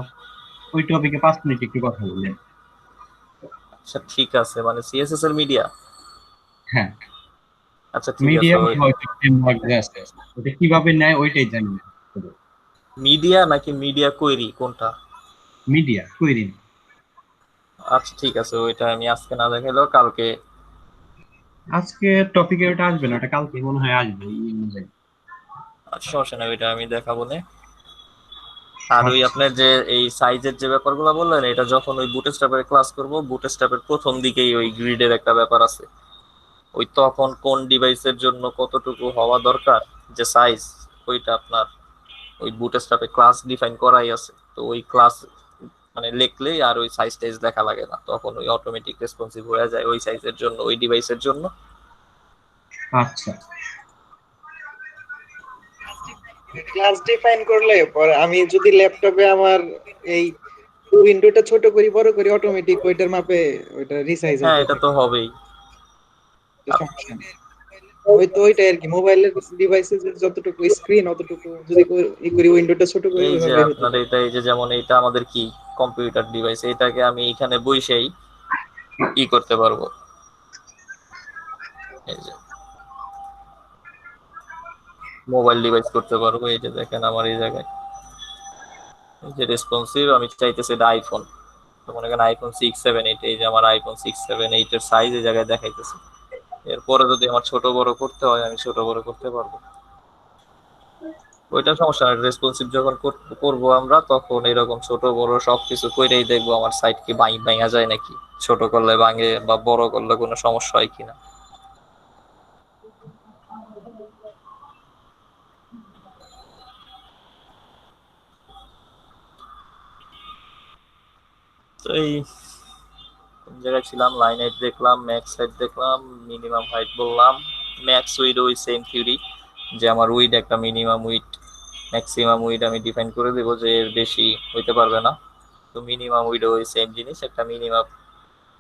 Speaker 2: ওই টপিকে 5 মিনিট একটু কথা বললেন।
Speaker 1: আচ্ছা ঠিক আছে, মানে সিএসএস এর মিডিয়া।
Speaker 2: হ্যাঁ,
Speaker 1: আচ্ছা ঠিক আছে,
Speaker 2: মিডিয়া
Speaker 1: ওই
Speaker 2: ফ্রেমওয়ার্ক যে আছে ওটা কিভাবে নেয় ওইটাই জানি না।
Speaker 1: মিডিয়া নাকি মিডিয়া কোয়েরি কোনটা?
Speaker 2: মিডিয়া তৈরি।
Speaker 1: আচ্ছা ঠিক আছে, ওইটা আমি আজকে না দেখালেও কালকে।
Speaker 2: আজকে টপিকে ওটা আসবে না, ওটা কালকে মনে হয় আসবে এই অনুযায়ী।
Speaker 1: আচ্ছা সমস্যা নেই, ওইটা আমি দেখাবো না। আর ওই
Speaker 2: আচ্ছা।
Speaker 1: আপনার যে এই সাইজের যে ব্যাপারগুলো বললেন, এটা যখন ওই বুটস্ট্র্যাপের ক্লাস করব, বুটস্ট্র্যাপের প্রথম দিকেই ওই গ্রিডের একটা ব্যাপার আছে, ওই তখন কোন ডিভাইসের জন্য কতটুকু হওয়া দরকার যে সাইজ, ওইটা আপনার ওই বুটস্ট্র্যাপে ক্লাস ডিফাইন করাই আছে। তো ওই ক্লাস মানে লিখলেই আর ওই সাইজ টাইজ দেখা লাগে না, তখন ওই অটোমেটিক রেসপন্সিভ হয়ে যায় ওই সাইজের জন্য, ওই ডিভাইসের জন্য।
Speaker 2: আচ্ছা।
Speaker 3: ক্লাস ডিফাইন করলে পরে আমি যদি ল্যাপটপে আমার এই উইন্ডোটা ছোট করি বড় করি, অটোমেটিক ওইটার মাপে ওইটা রিসাইজ
Speaker 1: হ্যাঁ
Speaker 3: হইতে
Speaker 1: এটা তো
Speaker 3: থাকে,
Speaker 1: হবেই।
Speaker 3: তো সমস্যা নেই। ওই তো ওইটাই আর কি, মোবাইলের ডিভাইসে যতটুকু স্ক্রিন অতটুকু যদি ই করি, উইন্ডোটা ছোট করি,
Speaker 1: এই যে
Speaker 3: ওইভাবে হতে
Speaker 1: আপনার
Speaker 3: পারে।
Speaker 1: এটা, এই যে যেমন এটা আমাদের কি কম্পিউটার ডিভাইস, এটাকে আমি এখানে বসেই ই করতে পারবো। এই যে মোবাইল ডিভাইস করতে পারবো। এই যে দেখেন আমার এই জায়গায় এই যে রেসপন্সিভ, আমি চাইতেছি এটা আইফোন, তো মনে করেন আইফোন 6, 7, 8, এই যে আমার আইফোন 6, 7, 8 এর সাইজ এই জায়গায় দেখাইতেছে। এরপরে যদি আমার ছোট বড় করতে হয় আমি ছোট বড় করতে পারবো, ওইটা সমস্যা নাই। রেসপন্সিভ যখন করবো আমরা, তখন এরকম ছোট বড় সবকিছু কইরেই দেখবো আমার সাইট কি ভাঙা যায় নাকি, ছোট করলে ভাঙে বা বড় করলে কোনো সমস্যা হয় কিনা। তো এই কোন জায়গায় ছিলাম, লাইন হাইট দেখলাম, ম্যাক্স হাইট দেখলাম, মিনিমাম হাইট বললাম। ম্যাক্স উইড ওই সেম থিওরি, যে আমার উইড একটা মিনিমাম উইড ম্যাক্সিমাম উইড আমি ডিফাইন করে দেবো যে এর বেশি হইতে পারবে না। তো মিনিমাম উইড ওই সেম জিনিস, একটা মিনিমাম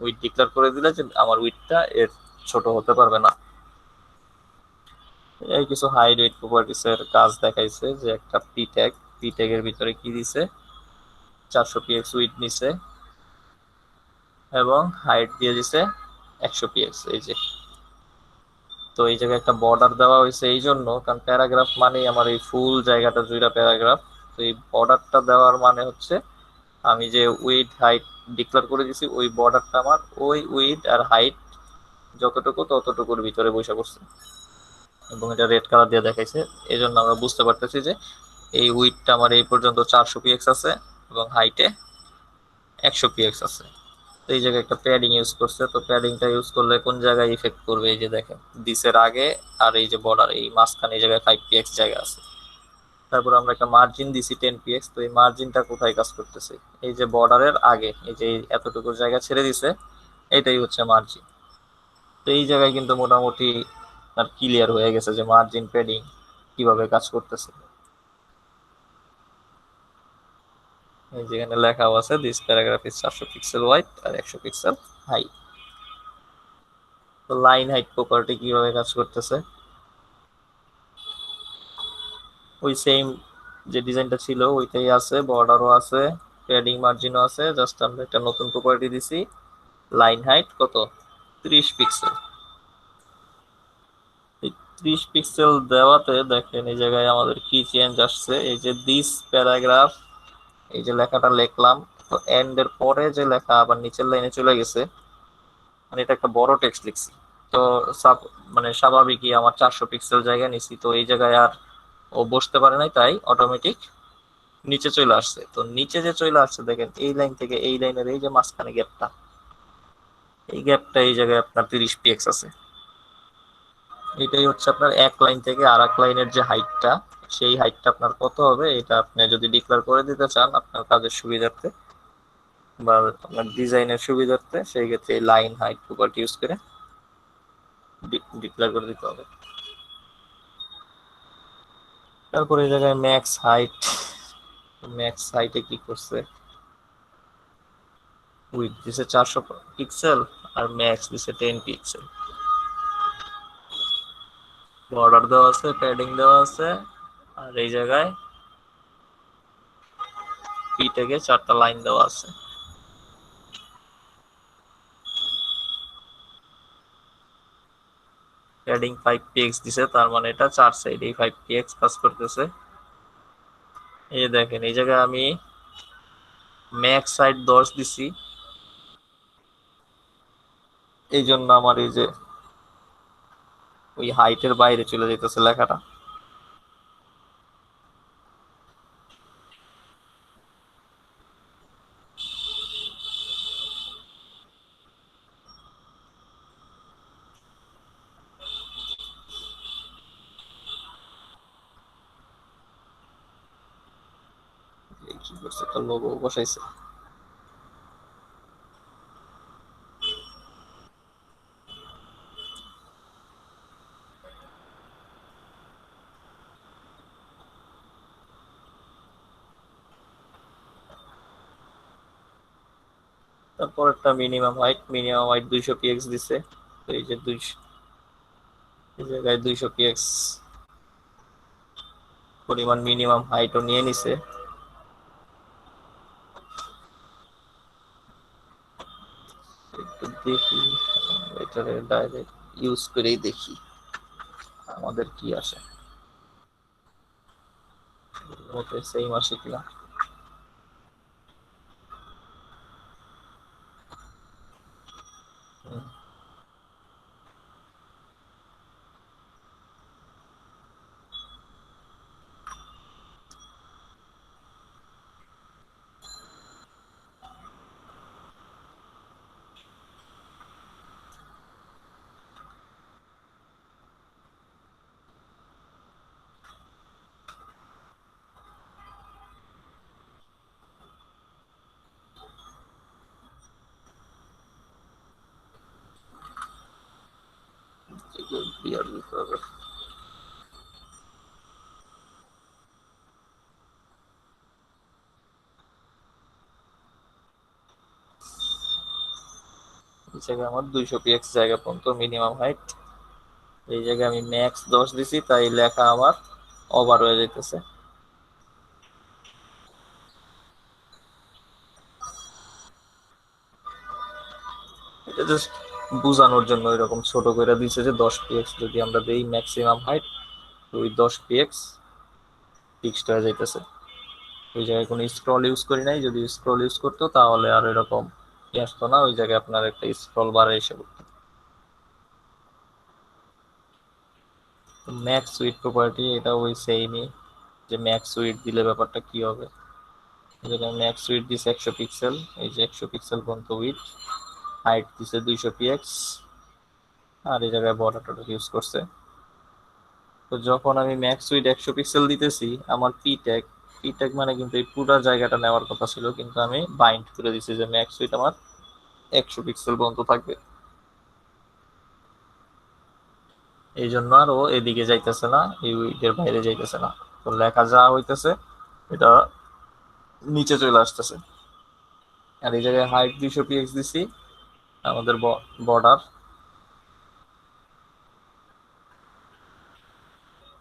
Speaker 1: উইড ডিক্লেয়ার করে দিলে যে আমার উইডটা এর ছোট হতে পারবে না। এই কিছু হাইট ওয়েট প্রপার্টিস এর কাজ দেখাইছে, যে একটা পি ট্যাগ এর ভিতরে কি দিছে, 400 px উইড নিছে এবং হাইট দিয়ে দিছে 100 px। এই যে, তো এই জায়গায় একটা বর্ডার দেওয়া হয়েছে এই জন্য, কারণ প্যারাগ্রাফ মানেই আমার এই ফুল জায়গাটা জুড়ে প্যারাগ্রাফ। তো এই বর্ডারটা দেওয়ার মানে হচ্ছে আমি যে উইড হাইট ডিক্লেয়ার করে দিছি, ওই বর্ডারটা আমার ওই উইড আর হাইট যতটুকু ততটুকুর ভিতরে বসে পড়ছে, এবং এটা রেড কালার দিয়ে দেখাইছে। এই জন্য আমরা বুঝতে পারতেছি যে এই উইডটা আমার এই পর্যন্ত 400 px আছে এবং হাইটে 100 px আছে। তো এই জায়গায় একটা প্যাডিং ইউজ করছে, তো প্যাডিংটা ইউজ করলে কোন জায়গায় ইফেক্ট করবে, এই যে দেখেন দিসের আগে আর এই যে বর্ডার এই মাঝখানে এই জায়গায় 5 px জায়গা আছে। তারপর আমরা একটা মার্জিন দিছি 10 px, তো এই মার্জিনটা কোথায় কাজ করতেছে, এই যে বর্ডারের আগে এই যে এতটুকু জায়গা ছেড়ে দিছে, এটাই হচ্ছে মার্জিন। তো এই জায়গায় কিন্তু মোটামুটি আর ক্লিয়ার হয়ে গেছে যে মার্জিন প্যাডিং কিভাবে কাজ করতেছে। এই যেখানে লেখাও আছে this paragraph is 400 pixel wide আর 100 পিক্সেল হাই। তো লাইন হাইট প্রপার্টি কিভাবে কাজ করতেছে, ওই সেম যে ডিজাইনটা ছিল ওইটাই আছে, বর্ডারও আছে, প্যাডিং মার্জিনও আছে, জাস্ট আমরা একটা নতুন প্রপার্টি দিছি, লাইন হাইট কত, 30 পিক্সেল। এই 30 পিক্সেল দেওয়াতে দেখেন এই জায়গায় আমাদের কি চেঞ্জ আসছে, এই যে দিস প্যারাগ্রাফ, এই যে লেখাটা লিখলাম, তো এন্ড এর পরে যে লেখা আবার নিচের লাইনে চলে গেছে, মানে এটা একটা বড় টেক্সট লিখছি। তো মানে স্বাভাবিকই আমার 400 পিক্সেল জায়গা নিছি, তো এই জায়গায় আর ও বসতে পারে নাই, তাই অটোমেটিক নিচে চলে আসছে। তো নিচে যে চলে আসছে দেখেন এই লাইন থেকে এই লাইনের এই যে মাঝখানে গ্যাপটা, এই গ্যাপটা এই জায়গায় আপনার 30 px আছে। এটাই হচ্ছে আপনার এক লাইন থেকে আর এক লাইনের যে হাইটটা, সেই হাইটটা আপনার কত হবে, এটা আপনি যদি ডিক্লেয়ার করে দিতে চান আপনার কাজের সুবিধার্থে বা আপনার ডিজাইনের সুবিধার্থে, সেই ক্ষেত্রে লাইন হাইট প্রপার্টি ইউজ করে ডিক্লেয়ার করে দিতে হবে। তারপরে এই জায়গায় ম্যাক্স হাইটে কি করছে, উইথ দিছে 400 পিক্সেল আর ম্যাক্স দিছে 10 পিক্সেল। বর্ডার দেওয়া আছে, প্যাডিং দেওয়া আছে, আর এই জায়গায় পি থেকে 4টা লাইন দেওয়া আছে। প্যাডিং 5 px দিছে, তার মানে এটা 4 সাইড এই 5 px কাজ করতেছে। এই দেখেন এই জায়গায় আমি ম্যাক্স সাইড 10 দিছি, এই জন্য আমার এই যে ওই হাইটের বাইরে চলে যেতেছে লেখাটা। কি করছে, একটা লোগো বসাইছে। তারপর একটা মিনিমাম হাইট 200 px দিছে, তো এই যে 200 এই জায়গায় 200 পিএক্স পরিমাণ মিনিমাম হাইটও নিয়ে নিছে। একটু দেখি এটারে ডাইরেক্ট ইউজ করেই দেখি আমাদের কি আসে, ওকে সেম আসে কিনা। বিয়ার করবে। এই জায়গায় আমার 200 পিএক্স জায়গা পর্যন্ত মিনিমাম হাইট। এই জায়গায় আমি ম্যাক্স 10 দিছি, তাই লেখা আমার ওভার হয়ে যাইতেছে। এটা জাস্ট বোঝানোর জন্য এরকম ছোট করে দিছে যে 10 পিএক্স যদি আমরা দেই ম্যাক্সিমাম হাইট, তো ওই 10 পিএক্স ফিক্সড হয়ে যাইতেছে। ওই জায়গায় কোনো স্ক্রল ইউজ করি নাই, যদি স্ক্রল ইউজ করতো তাহলে আর এরকম আসতো না, ওই জায়গায় আপনার একটা স্ক্রল বারে এসে পড়তো। ম্যাক্স উইড প্রপার্টি এটা ওই সেমই, যে ম্যাক্স উইড দিলে ব্যাপারটা কি হবে। যেখানে ম্যাক্স উইড দিছে 100 পিক্সেল, এই যে 100 পিক্সেল পর্যন্ত উইড, হাইট দিছে 200 পিএক্স, আর এই জায়গায় বর্ডারটা ইউজ করছে। তো যখন আমি ম্যাক্স উইড 100 পিক্সেল দিতেছি, আমার পি ট্যাগ মানে কিন্তু এই পুরো জায়গাটা নেওয়ার কথা ছিল, কিন্তু আমি বাইন্ড করে দিছি যে ম্যাক্স উইড আমার 100 পিক্সেল পর্যন্ত থাকবে। এই জন্য আর ও এদিকে যাইতেছে না, এই উইডের বাইরে যাইতেছে না। তো লেখা যা হইতেছে এটা নিচে চলে আসতেছে। আর এই জায়গায় হাইট 200 পিএক্স দিছি, আমাদের বর্ডার,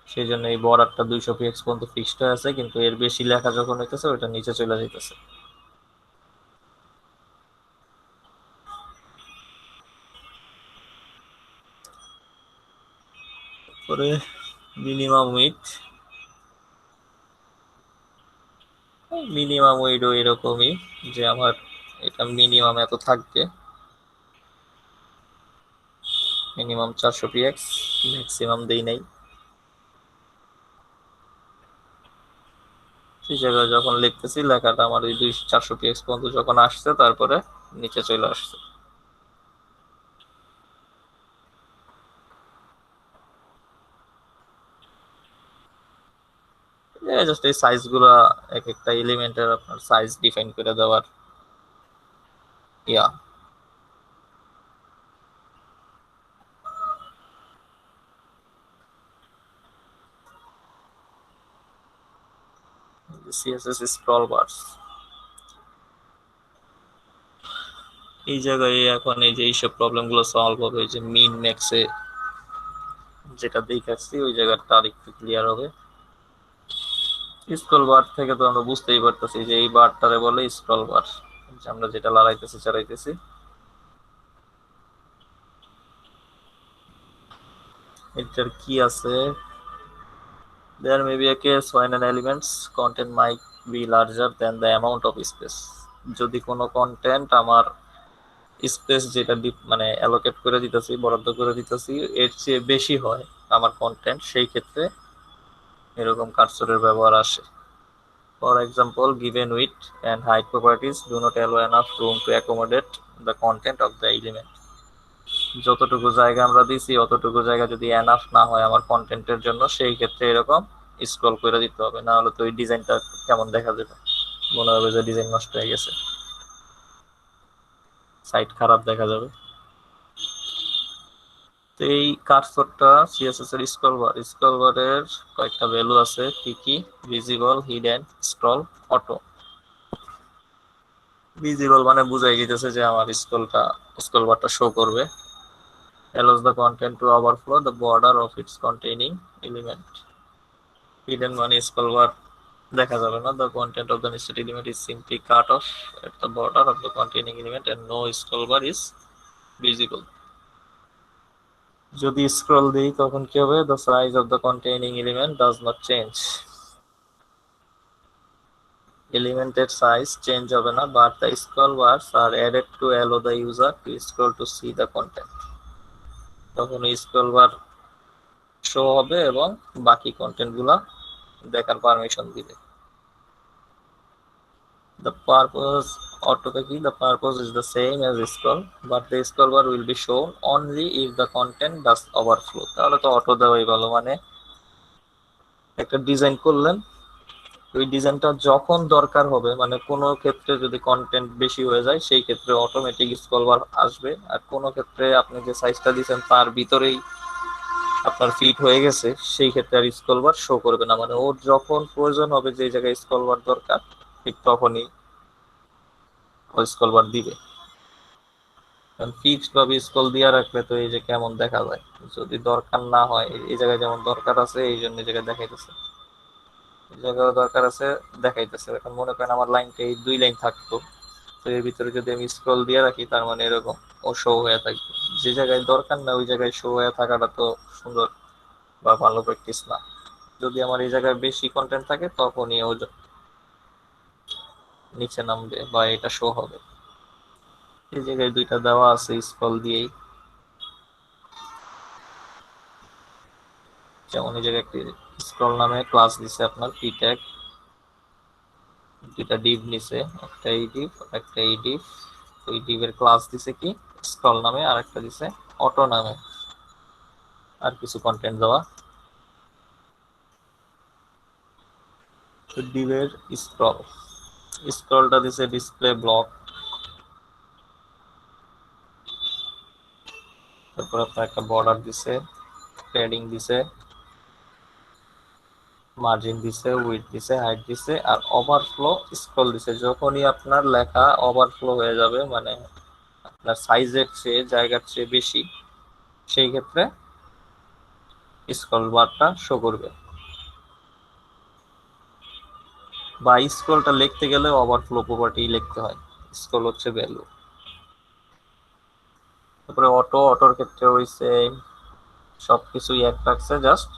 Speaker 1: সেই জন্য এই বর্ডারটা 200 পিএক্স পর্যন্ত ফিক্সড হয়ে আছে, কিন্তু এর বেশি লেখা যখন হইতেছে ওইটা নিচে চলে যাইতেছে। পরে মিনিমাম উইডও এরকমই, যে আমার এটা মিনিমাম এত থাকবে, মিনিমাম 400 পিএক্স, ম্যাক্সিমাম দেই নাই। সেই জায়গায় যখন লিখতেছি লেখাটা আমার ওই 400 পিএক্স পর্যন্ত যখন আসছে, তারপরে নিচে চলে আসছে। জাস্ট এই সাইজ গুলা এক একটা এলিমেন্টের আপনার সাইজ ডিফাইন করে দেওয়ার ইয়া। সিএসএস স্ক্রল বারস, এই জায়গায় এখন এই যে এইসব প্রবলেম গুলো সলভ হবে, যে মিন ম্যাক্সে যেটা দেখাচ্ছি ওই জায়গাটা আরেকটু ক্লিয়ার হবে। স্ক্রল বার থেকে তো আমরা বুঝতেই পারতেছি যে এই বারটারে বলে স্ক্রল বার, আমরা যেটা লড়াইতেছি চালাইতেছি। এটার কি আছে, there may be a case when an element's content might be larger than the amount of space। যদি কোনো কন্টেন্ট আমার স্পেস যেটা মানে অ্যালোকেট করে দিতেছি, বরাদ্দ করে দিতেছি, এর চেয়ে বেশি হয় আমার কন্টেন্ট, সেই ক্ষেত্রে এরকম কার্সরের ব্যবহার আসে। For example, given width and height properties do not allow enough room to accommodate the content of the element। যতটুকু জায়গা আমরা দিছি অতটুকু জায়গা যদি এনাফ না হয় আমার কন্টেন্টের জন্য, সেই ক্ষেত্রে এরকম স্ক্রল করে দিতে হবে, না হলে তো ওই ডিজাইনটা কেমন দেখা যাবে, মনে হবে যে ডিজাইন নষ্ট হয়ে গেছে, সাইট খারাপ দেখা যাবে। তো এই কার্সরটা সিএসএস এর স্ক্রল বারের কয়েকটা ভ্যালু আছে, কি কি, visible, hidden, scroll, auto. Visible মানে বুঝাই দিতেছে যে আমার স্ক্রল বারটা শো করবে, allows the content to overflow the border of its containing element. Hidden মানে scroll bar দেখা যাবে না, the content of the nested element is simply cut off at the border of the containing element and no scroll bar is visible. যদি স্ক্রল দেই তখন কি হবে, the size of the containing element does not change. এলিমেন্টের সাইজ চেঞ্জ হবে না, but the scroll bars are added to allow the user to scroll to see the content. তখন এই স্ক্রল বার শো হবে এবং বাকি কন্টেন্ট গুলা দেখার পারমিশন দিবে। The purpose the purpose is the same as scroll, but the scroll bar will be shown only if the content does overflow. তাহলে তো অটো দেওয়াই ভালো, মানে একটা ডিজাইন করলেন, ওই ডিজাইনটা যখন দরকার হবে, মানে কোনো ক্ষেত্রে যদি কন্টেন্ট বেশি হয়ে যায় সেই ক্ষেত্রে অটোমেটিক স্ক্রল বার আসবে, আর কোনো ক্ষেত্রে আপনি যে সাইজটা দিয়েছেন তার ভিতরেই আপনার ফিট হয়ে গেছে সেই ক্ষেত্রে আর স্ক্রল বার শো করবে না, মানে ওর যখন প্রয়োজন হবে যে জায়গায় স্ক্রল বার দরকার ঠিক তখনই ওই স্ক্রল বার দিবে। কারণ ফিক্সড ভাবে স্ক্রল দিয়ে রাখলে তো এই যে কেমন দেখা যায়, যদি দরকার না হয় এই জায়গায় যেমন দরকার আছে এই জন্য এই জায়গায় দেখাইতেছে, এই জায়গায় দরকার আছে দেখাইতেছে। এখন মনে করেন আমার লাইনটা এই 2 লাইন থাকতো, তো এর ভিতরে যদি আমি স্ক্রল দিয়ে রাখি তার মানে এরকম ও শো হয়ে থাকবে, যে জায়গায় দরকার না ওই জায়গায় শো হয়ে থাকাটা তো সুন্দর বা ভালো প্র্যাকটিস না। যদি আমার এই জায়গায় বেশি কন্টেন্ট থাকে তখনই ও নিচে নামবে বা এটা শো হবে। এই জায়গায় দুইটা দেওয়া আছে স্ক্রল দিয়েই, যেমন এই জায়গায় একটি স্ক্রল নামে ক্লাস দিছে আপনার পি ট্যাগ, দুইটা ডিভ নিছে, একটা এই ডিভ একটা এই ডিভ, ওই ডিভের ক্লাস দিছে কি স্ক্রল নামে, আর একটা দিছে অটো নামে, আর কিছু কন্টেন্ট দেওয়া। ডিভের স্ক্রলটা দিছে ডিসপ্লে ব্লক, তারপর আপনার একটা বর্ডার দিছে, প্যাডিং দিছে, মার্জিন দিছে, উইডথ দিছে, হাইট দিছে, আর ওভারফ্লো স্ক্রল দিছে। যখনই আপনার লেখা ওভারফ্লো হয়ে যাবে, মানে আপনার সাইজের চেয়ে জায়গার চেয়ে বেশি, সেই ক্ষেত্রে স্ক্রল বারটা শো করবে। বা স্ক্রলটা লিখতে গেলে ওভারফ্লো প্রপার্টি লিখতে হয়, স্ক্রল হচ্ছে ভ্যালু। তারপরে অটোর ক্ষেত্রে হইছে সবকিছুই এক রাখছে, জাস্ট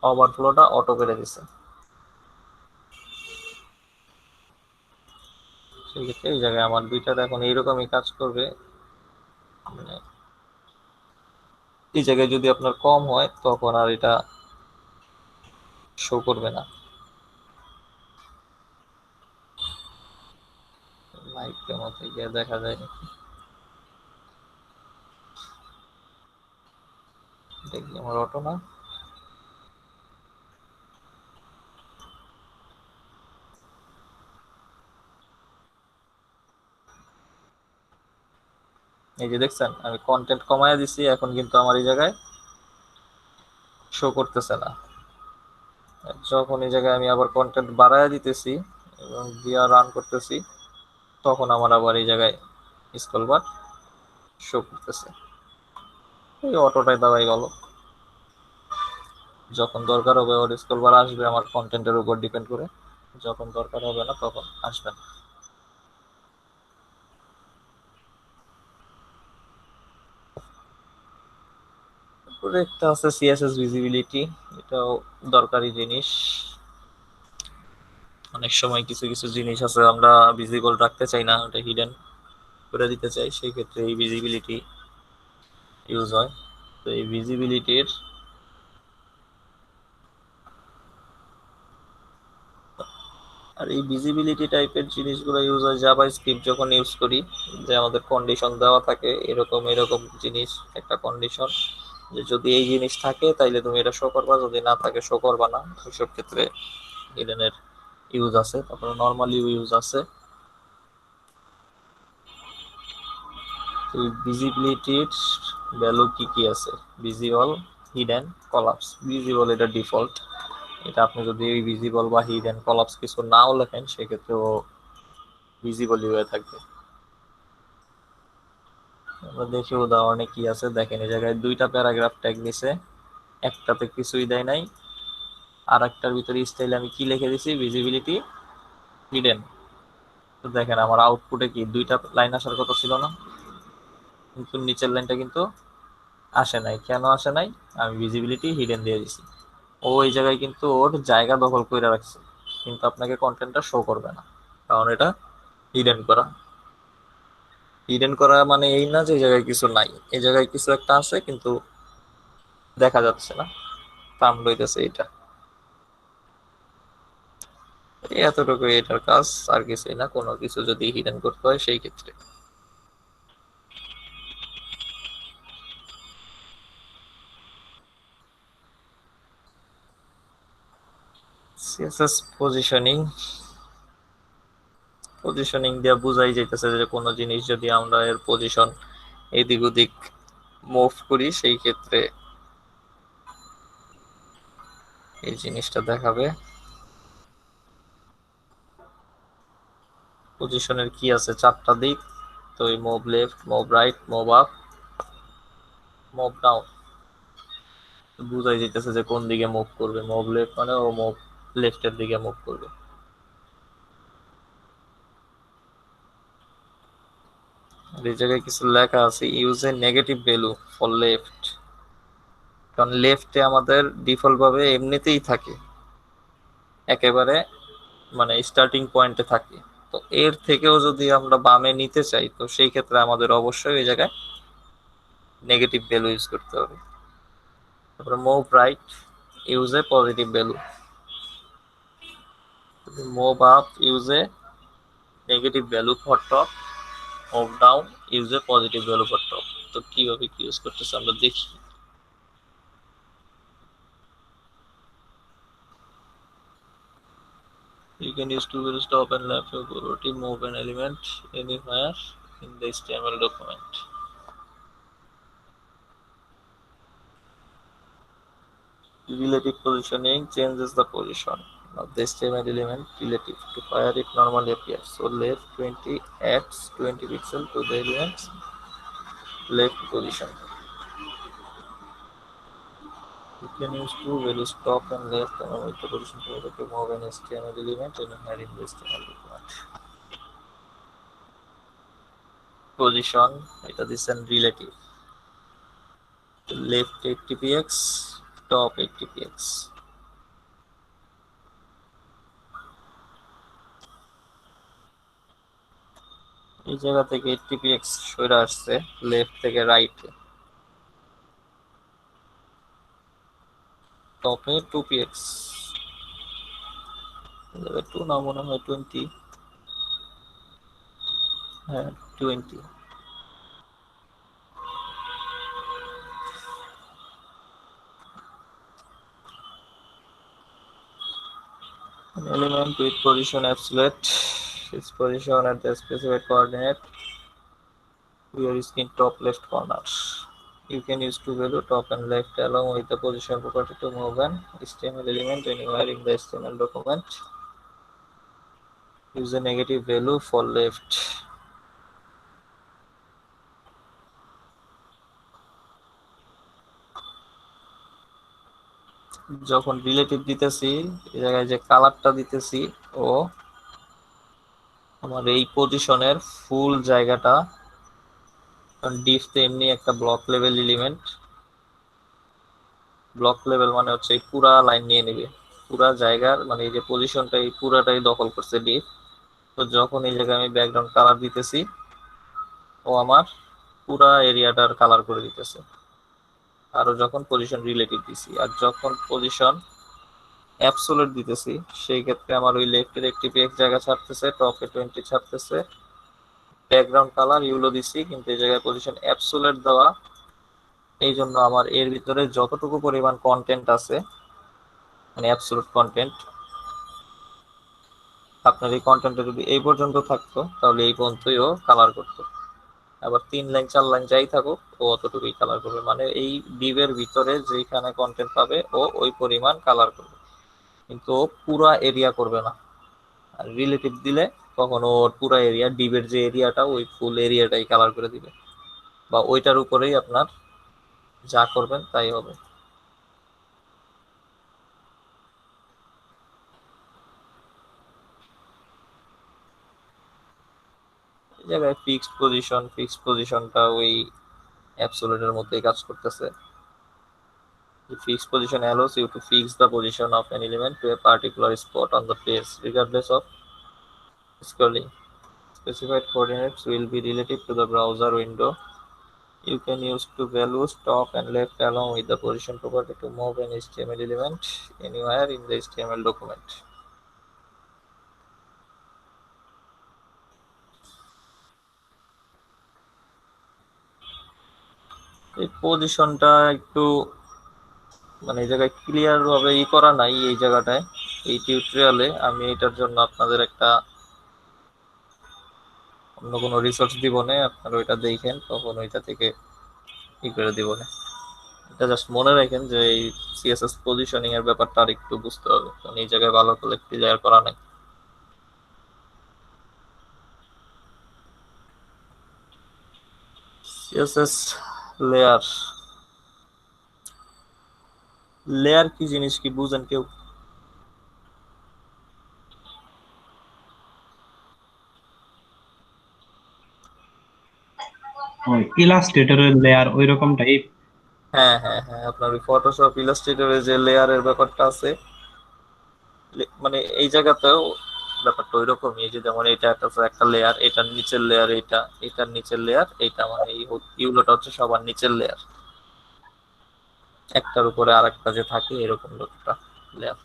Speaker 1: ওভারফ্লোটা অটো করে দিছে। সেই ক্ষেত্রে এই জায়গায় আমার দুইটা এখন এইরকমই কাজ করবে, মানে এই জায়গায় যদি আপনার কম হয় তখন আর এটা শো করবে না। লাইভ ডেমোতে গিয়ে দেখা যায় নাকি, দেখি আমার অটো না। এই যে দেখছেন আমি কন্টেন্ট কমায় দিছি, এখন কিন্তু আমার এই জায়গায় শো করতেছে না। যখন এই জায়গায় আমি আবার কন্টেন্ট বাড়ায় দিতেছি এবং দিয়া রান করতেছি তখন আমার আবার এই জায়গায় স্ক্রল বার শো করতেছে। এই অটোটাই দেওয়াই গেল, যখন দরকার হবে ওর স্ক্রল বার আসবে আমার কন্টেন্টের উপর ডিপেন্ড করে, যখন দরকার হবে না তখন আসবে না। তারপরে একটা আছে সিএসএস ভিজিবিলিটি, এটাও দরকারি জিনিস। অনেক সময় কিছু কিছু জিনিস আছে আমরা ভিজিবল রাখতে চাই না, ওটা হিডেন করে দিতে চাই, সেই ক্ষেত্রে এই ভিজিবিলিটি ইউজ হয়। তো এই ভিজিবিলিটির আর এই ভিজিবিলিটি টাইপের জিনিসগুলো ইউজ হয় জাভাস্ক্রিপ্ট যখন ইউজ করি, যে আমাদের কন্ডিশন দেওয়া থাকে এরকম এরকম জিনিস, একটা কন্ডিশন যে যদি এই জিনিস থাকে তাইলে তুমি এটা শো করবা, যদি না থাকে শো করবা না, ওইসব ক্ষেত্রে হিডেনের ইউজ আছে। তারপরে নর্মালি ইউজ আছে। ভিজিবিলিটির ভ্যালু কি কি আছে, ভিজিবল, হিডেন, কলাপস। ভিজিবল এটা ডিফল্ট, এটা আপনি যদি ভিজিবল বা হিডেন কলাপস কিছু নাও লেখেন সেক্ষেত্রে ও ভিজিবলই হয়ে থাকবে। আমরা দেখি উদাহরণে কি আছে। দেখেন এই জায়গায় দুইটা প্যারাগ্রাফ ট্যাগ নিছে, একটাতে কিছুই দেয় নাই, আর একটার ভিতরে স্টাইলে আমি কি লিখে দিছি, ভিজিবিলিটি হিডেন। তো দেখেন আমার আউটপুটে কি দুইটা লাইন আসার কথা ছিল না, কিন্তু নিচের লাইনটা কিন্তু আসে নাই। কেন আসে নাই? আমি ভিজিবিলিটি হিডেন দিয়ে দিছি। ও এই জায়গায় কিন্তু ওর জায়গা দখল করে রাখছে, কিন্তু আপনাকে কন্টেন্টটা শো করবে না, কারণ এটা হিডেন করা। হিডেন করা মানে এই না যে এই জায়গায় কিছু নাই, এই জায়গায় কিছু একটা আছে কিন্তু দেখা যাচ্ছে না, টার্ম লইতেছে এটা। এতটুকু এটার কাজ, আর কিছুই না। কোনো কিছু যদি হিডেন করতে হয় সেই ক্ষেত্রে। সিএসএস পজিশনিং, পজিশনিং দিয়ে বোঝাই যাইতেছে যে কোনো জিনিস যদি আমরা এর পজিশন এদিক ওদিক মুভ করি সেই ক্ষেত্রে এই জিনিসটা দেখাবে। পজিশনের কি আছে, চারটা দিক। তো এই move left, move right, move up, move down, বুঝাই যাইতেছে যে কোন দিকে মুভ করবে। মুভ লেফট মানে ও মুভ লেফটের দিকে মুভ করবে। আর এই জায়গায় কিছু লেখা আছে, use a negative value for left, কারণ লেফটে আমাদের ডিফল্ট ভাবে এমনিতেই থাকে, একেবারে মানে স্টার্টিং পয়েন্টে থাকে। তো এর থেকেও যদি আমরা বামে নিতে চাই, তো সেই ক্ষেত্রে আমাদের অবশ্যই ওই জায়গায় নেগেটিভ ভ্যালু ইউজ করতে হবে। তারপরে move right, use a positive value. Move up, use a negative value for top. Move down, use a positive value for top. তো কিভাবে কি ইউজ করতেছে আমরা দেখি। You can use two values, top and left, to move an element anywhere in the HTML document. Relative positioning changes the position of the HTML element relative to where it normally appears. So left 20 adds 20 pixel to the element's left position. You can use two values, top and left, along with the position to move an HTML element anywhere in the HTML document. Position, এটা দিচ্ছেন relative. Left 80px, top 80px. এই জায়গা থেকে 80px সরে আসছে লেফট থেকে রাইটে। টপে 2px, 2 না মনে হয় 20, হ্যাঁ 20। An element with position absolute, its position at the specified coordinate where is in top left corner. You can use two value, top and left, along with the position property to move an HTML element anywhere in the HTML document. Use a negative value for left. যখন রিলেটিভ দিতেছি, এই জায়গায় যে কালারটা দিতেছি, ও আমার এই পজিশনের ফুল জায়গাটা, ডিফ তো এমনি একটা block level element. Block level মানে হচ্ছে এই পুরা লাইন নিয়ে নেবে, পুরা জায়গার মানে এই যে পজিশনটা এই পুরাটাই দখল করছে ডিফ। তো যখন এই জায়গায় আমি ব্যাকগ্রাউন্ড কালার দিতেছি, ও আমার পুরা এরিয়াটার কালার করে দিতেছে। আরো যখন পজিশন রিলেটিভ দিছি, আর যখন পজিশন অ্যাবসোলিউট দিতেছি, সেই ক্ষেত্রে আমার ওই লেফটের একটি পিএক্স জায়গা ছাড়তেছে, টপে 20 ছাড়তেছে, ব্যাকগ্রাউন্ড কালার ইউলো দিছি, কিন্তু এই জায়গায় পজিশন অ্যাবসোলিউট দেওয়া। এই জন্য আমার এর ভিতরে যতটুকু পরিমাণ কন্টেন্ট আছে, মানে অ্যাবসোলিউট কন্টেন্ট, আপনার এই কন্টেন্টটা যদি এই পর্যন্ত থাকতো তাহলে এই পর্যন্তই ও কালার করতো। আবার 3 লাইন 4 লাইন যাই থাকুক, ও অতটুকুই কালার করবে। মানে এই ডিভের ভিতরে যেখানে কন্টেন্ট পাবে ও ওই পরিমাণ কালার করবে, কিন্তু ও পুরা এরিয়া করবে না। আর রিলেটিভ দিলে তখন ওর পুরা এরিয়া, ডিভের যে এরিয়াটা ওই ফুল এরিয়াটাই কালার করে দিবে। বা ওইটার উপরেই আপনার যা করবেন তাই হবে। এই জায়গায় ফিক্সড পজিশনটা ওই অ্যাবসোলিউটের মধ্যেই কাজ করতেছে। The fixed position allows you to fix the position of an element to a particular spot on the page, regardless of scrolling. Specified coordinates will be relative to the browser window. You can use two values, top and left, along with the position property to move an HTML element anywhere in the HTML document. এই পজিশনটা একটু মানে এই জায়গায় ক্লিয়ার ভাবে করা নাই এই জায়গাটায়। এই টিউটোরিয়ালে আমি এটার জন্য আপনাদের একটা অন্য কোনো রিসোর্স দিব না, আপনারা ওইটা দেখেন তখন ওইটা থেকে করে দিব না। এটা জাস্ট মনে রাখেন যে এই সিএসএস পজিশনিং এর ব্যাপারটা আর একটু বুঝতে হবে, কারণ এই জায়গায় ভালো করে ক্লিয়ার করা নাই। সিএসএস লেয়ার, লেয়ার কি জিনিস কি বুঝেন কেউ?
Speaker 2: ওই ইলাস্ট্রেটরের লেয়ার ওই রকম টাইপ।
Speaker 1: হ্যাঁ হ্যাঁ হ্যাঁ, আপনার ওই ফটোশপ ইলাস্ট্রেটরে যে লেয়ারের ব্যাপারটা আছে, মানে এই জায়গাতেও ব্যাপারটা ওই রকমই। এই যে যেমন এটা একটা লেয়ার, এটার নিচের লেয়ার এইটা, এটার নিচের লেয়ার এইটা, মানে এই ইউলোটা হচ্ছে সবার নিচের লেয়ার, একটার উপরে আরেকটা যে থাকে এরকম একটা লেয়ার।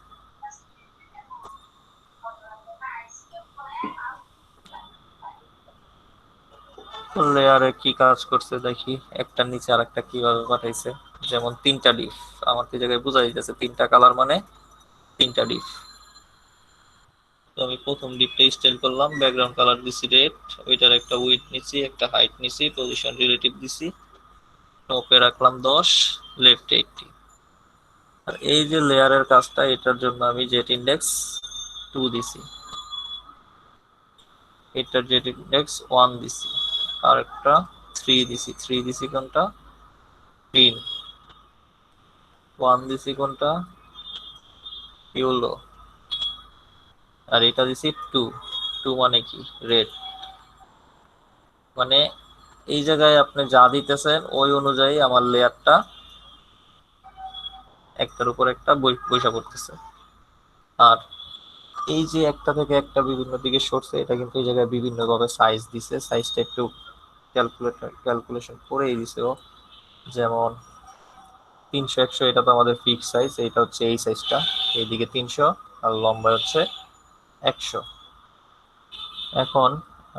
Speaker 1: লেয়ারে কি কাজ করছে দেখি, একটা নিচে আরেকটা কিভাবে পাঠাইছে। যেমন তিনটা ডিফ, আমার তো জায়গায় বোঝা যাইতেছে তিনটা কালার মানে তিনটা ডিফ। তো আমি প্রথম ডিপটা স্টাইল করলাম, ব্যাকগ্রাউন্ড কালার দিছি রেড, ওইটার একটা উইডথ নিছি, একটা হাইট নিছি, পজিশন রিলেটিভ দিছি, টপে রাখলাম 10, লেফট 80। আর এই যে লেয়ারের কাজটা, এটার জন্য আমি জেট ইন্ডেক্স 2 দিছি, এটার জেট ইন্ডেক্স 1 দিছি, আর একটা 3 দিছি। 3 দিছি কোনটা? গ্রিন। 1 দিছি কোনটা? ইয়েলো। আর এটা দিছি 2। 2 মানে কি? রেড। মানে এই জায়গায় আপনি যা দিতেছেন ওই অনুযায়ী আমার লেয়ারটা একটার উপর একটা বৈশা পড়তেছে। আর এই যে একটা থেকে একটা বিভিন্ন দিকে সরছে, এটা কিন্তু এই জায়গায় বিভিন্ন ভাবে সাইজ দিছে, সাইজটা একটু ক্যালকুলেশন করেই দিছে ও। যেমন 300 100 এটা তো আমাদের ফিক্স সাইজ, এটা হচ্ছে এই সাইজটা, এইদিকে 300 আর লম্বা হচ্ছে 100। এখন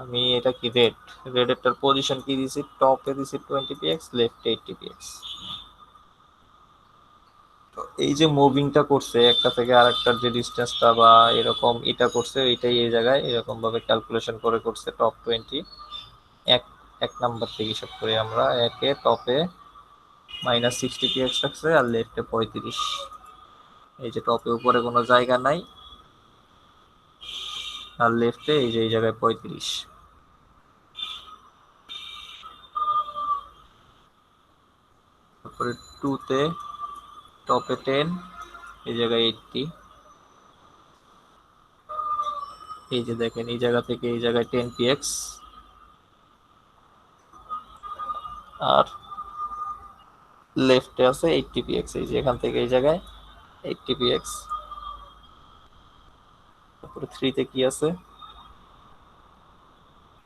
Speaker 1: আমি এটা কি রেড, রেডেরটার পজিশন কি দিছি, টপে দিছি 20 px, লেফটে 80 px। তো এই যে মুভিংটা করছে একটা থেকে আরেকটার যে ডিসটেন্সটা বা এরকম এটা করছে, এইটাই এই জায়গায় এরকম ভাবে ক্যালকুলেশন করে করছে। টপ 20 এক এক নাম্বার থেকে হিসাব করি আমরা, একে টপে -60 px রাখছে আর লেফটে 35। এই যে টপে উপরে কোনো জায়গা নাই, আর লেফটে এই যে এই জায়গায় 35। তারপরে 2 তে টপে 10, এই জায়গায় 80। এই যে দেখেন এই জায়গা থেকে এই জায়গায় 10 px, আর লেফটে আছে 80 px, এই যে এখান থেকে এই জায়গায় 80 px। তারপরে 3 তে কি আছে,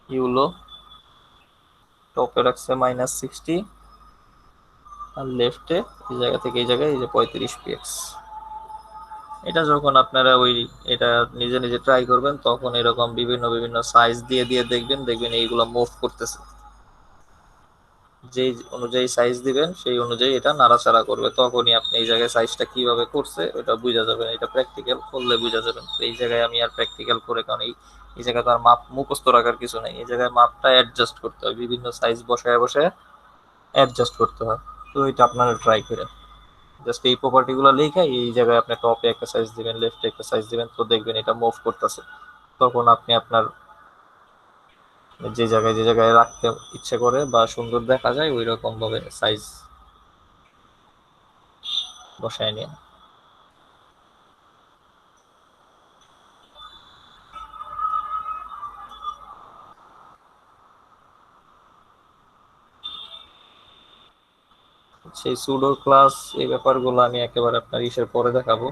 Speaker 1: ইউলো, টপে রাখছে -60, আর লেফটে এই জায়গা থেকে এই জায়গায় এই যে 35 px। এটা যখন আপনারা ওই এটা নিজে নিজে ট্রাই করবেন, তখন এরকম বিভিন্ন বিভিন্ন সাইজ দিয়ে দিয়ে দেখবেন এইগুলো মুভ করতেছে। যে অনুযায়ী সাইজ দিবেন সেই অনুযায়ী এটা নাড়াচাড়া করবে, তখনই আপনি এই জায়গায় সাইজটা কিভাবে করছে ওটা বুঝা যাবেন। এটা প্র্যাকটিক্যাল করলে বুঝা যাবেন। তো এই জায়গায় আমি আর প্র্যাকটিক্যাল করে, কারণ এই জায়গায় তো আর মাপ মুখস্থ রাখার কিছু নেই, এই জায়গায় মাপটা অ্যাডজাস্ট করতে হয়, বিভিন্ন সাইজ বসায় বসায় অ্যাডজাস্ট করতে হয়। তো এটা আপনারা ট্রাই করেন, জাস্ট এই প্রপার্টি গুলো লিখে এই জায়গায় আপনি টপে একটা সাইজ দিবেন, লেফটে একটা সাইজ দিবেন, তো দেখবেন এটা মুভ করতেছে। তখন আপনি আপনার যে জায়গায় যে জায়গায় রাখতে ইচ্ছে করে বা সুন্দর দেখা যায় ওই রকম ভাবে সাইজ বসায় নিয়ে। সেই সুডো ক্লাস এই ব্যাপারগুলো আমি একেবারে আপনার ইসের পরে দেখাবো,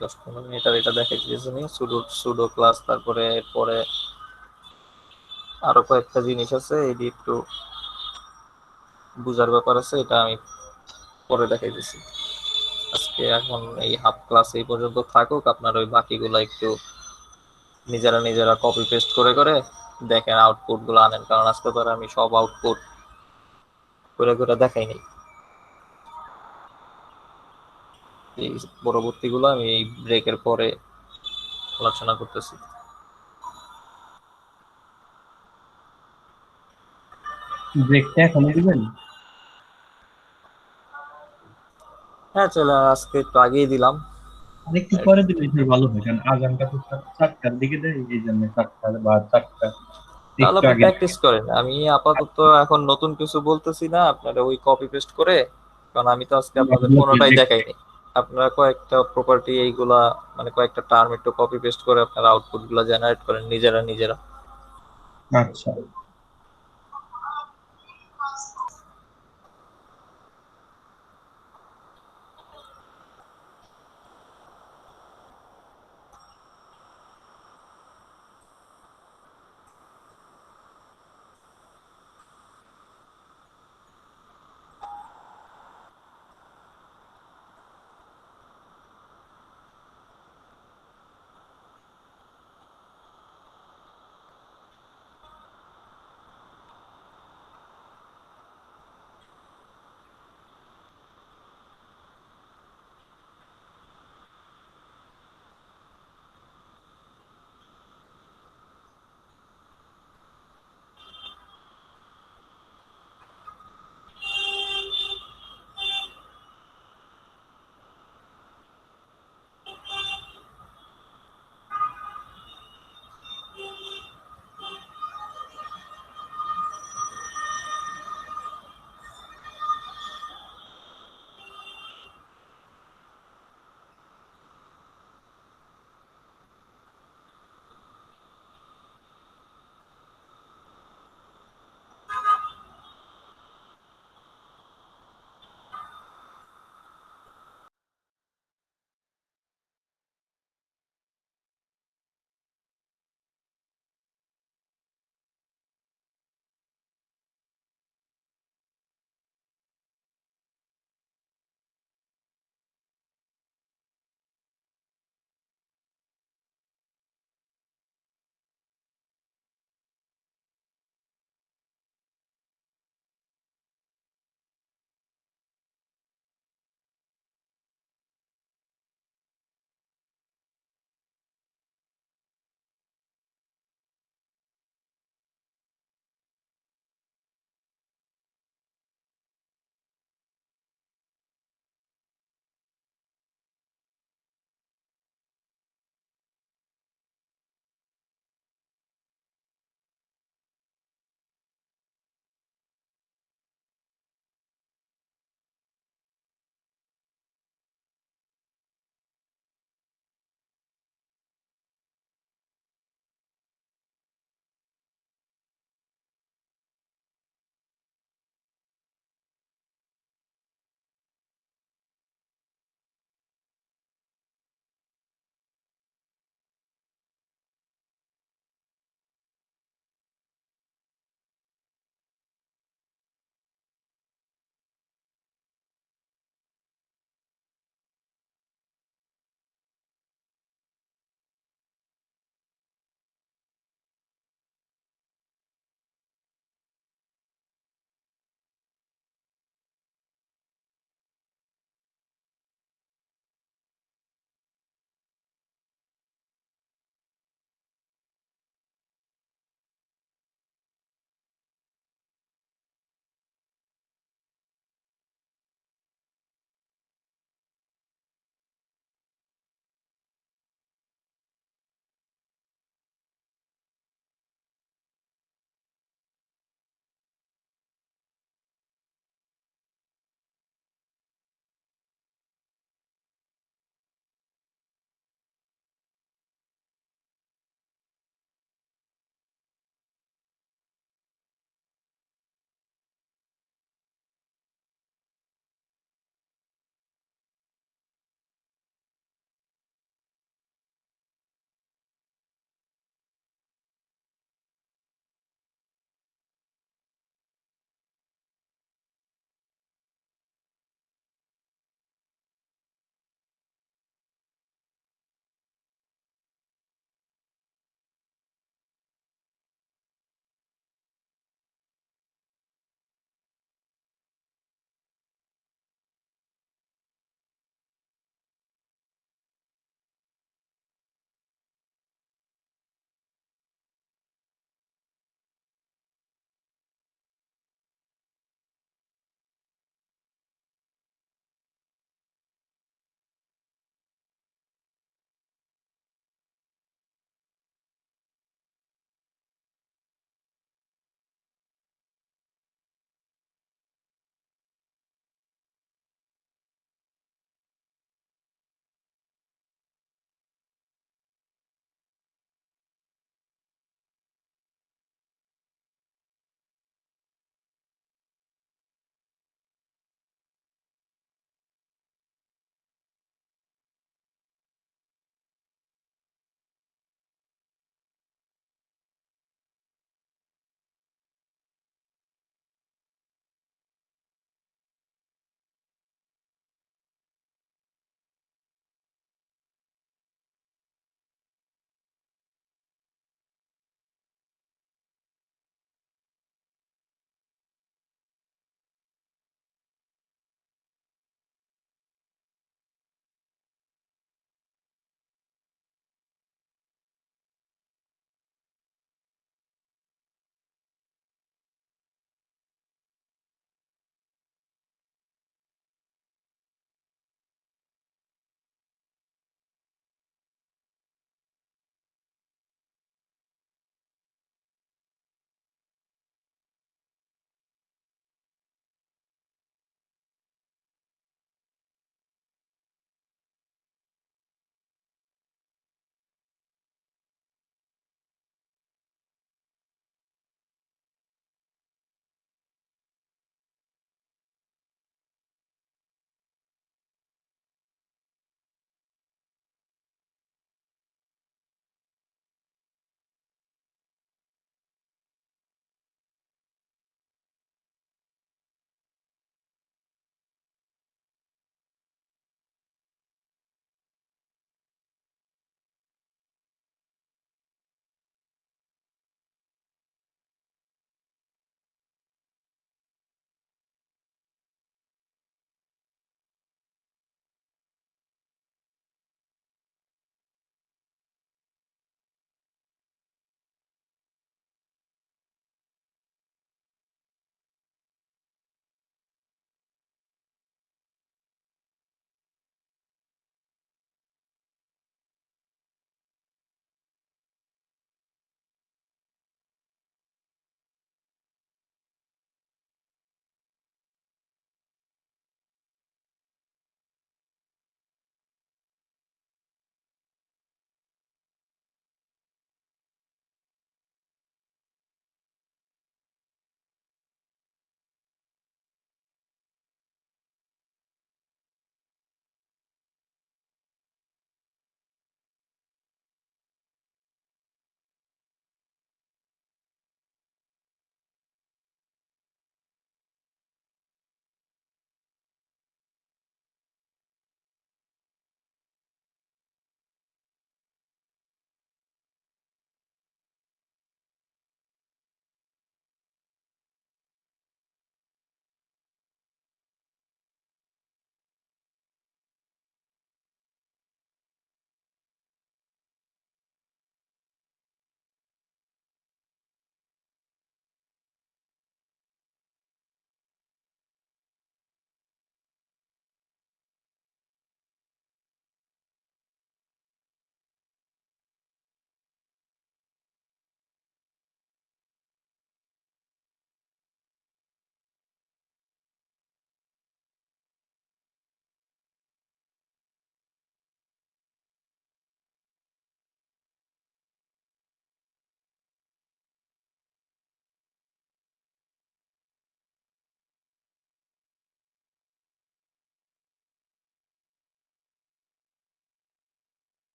Speaker 1: 10-15 মিনিট আর এটা দেখে দিয়েছি সুডো সুডো ক্লাস। তারপরে এরপরে আরো কয়েকটা জিনিস আছে, এটি একটু বুঝার ব্যাপার আছে, এটা আমি পরে দেখাই দিছি। আজকে এখন এই হাফ ক্লাস এই পর্যন্ত থাকুক, আপনার ওই বাকিগুলো একটু নিজেরা নিজেরা কপি পেস্ট করে করে দেখেন, আউটপুট গুলো আনেন, কারণ আজকে তো আর আমি সব আউটপুট করে করে দেখাই নাই। এই পরবর্তীগুলো আমি এই ব্রেকের পরে আলোচনা করতেছি।
Speaker 2: ব্রেকটা এখনো দিবেন?
Speaker 1: হ্যাঁ চলে, আজকে একটু আগেই দিলাম।
Speaker 2: আরেকটু পরে দিলে একটু ভালো হয়, কারণ আজানটা তো 4টার দিকে দেয়, এই জন্য 4টা বা 4টা
Speaker 1: তাহলে
Speaker 2: একটু
Speaker 1: আপনি
Speaker 2: আগে।
Speaker 1: প্র্যাকটিস করেন, আমি আপাতত এখন নতুন কিছু বলতেছি না, আপনারা ওই কপি পেস্ট করে, কারণ আমি তো আজকে আপনাদের কোনোটাই দেখাইনি। আপনারা কয়েকটা প্রপার্টি এইগুলা মানে কয়েকটা টার্ম একটু কপি পেস্ট করে আপনারা আউটপুট গুলা জেনারেট করেন নিজেরা নিজেরা।
Speaker 2: আচ্ছা।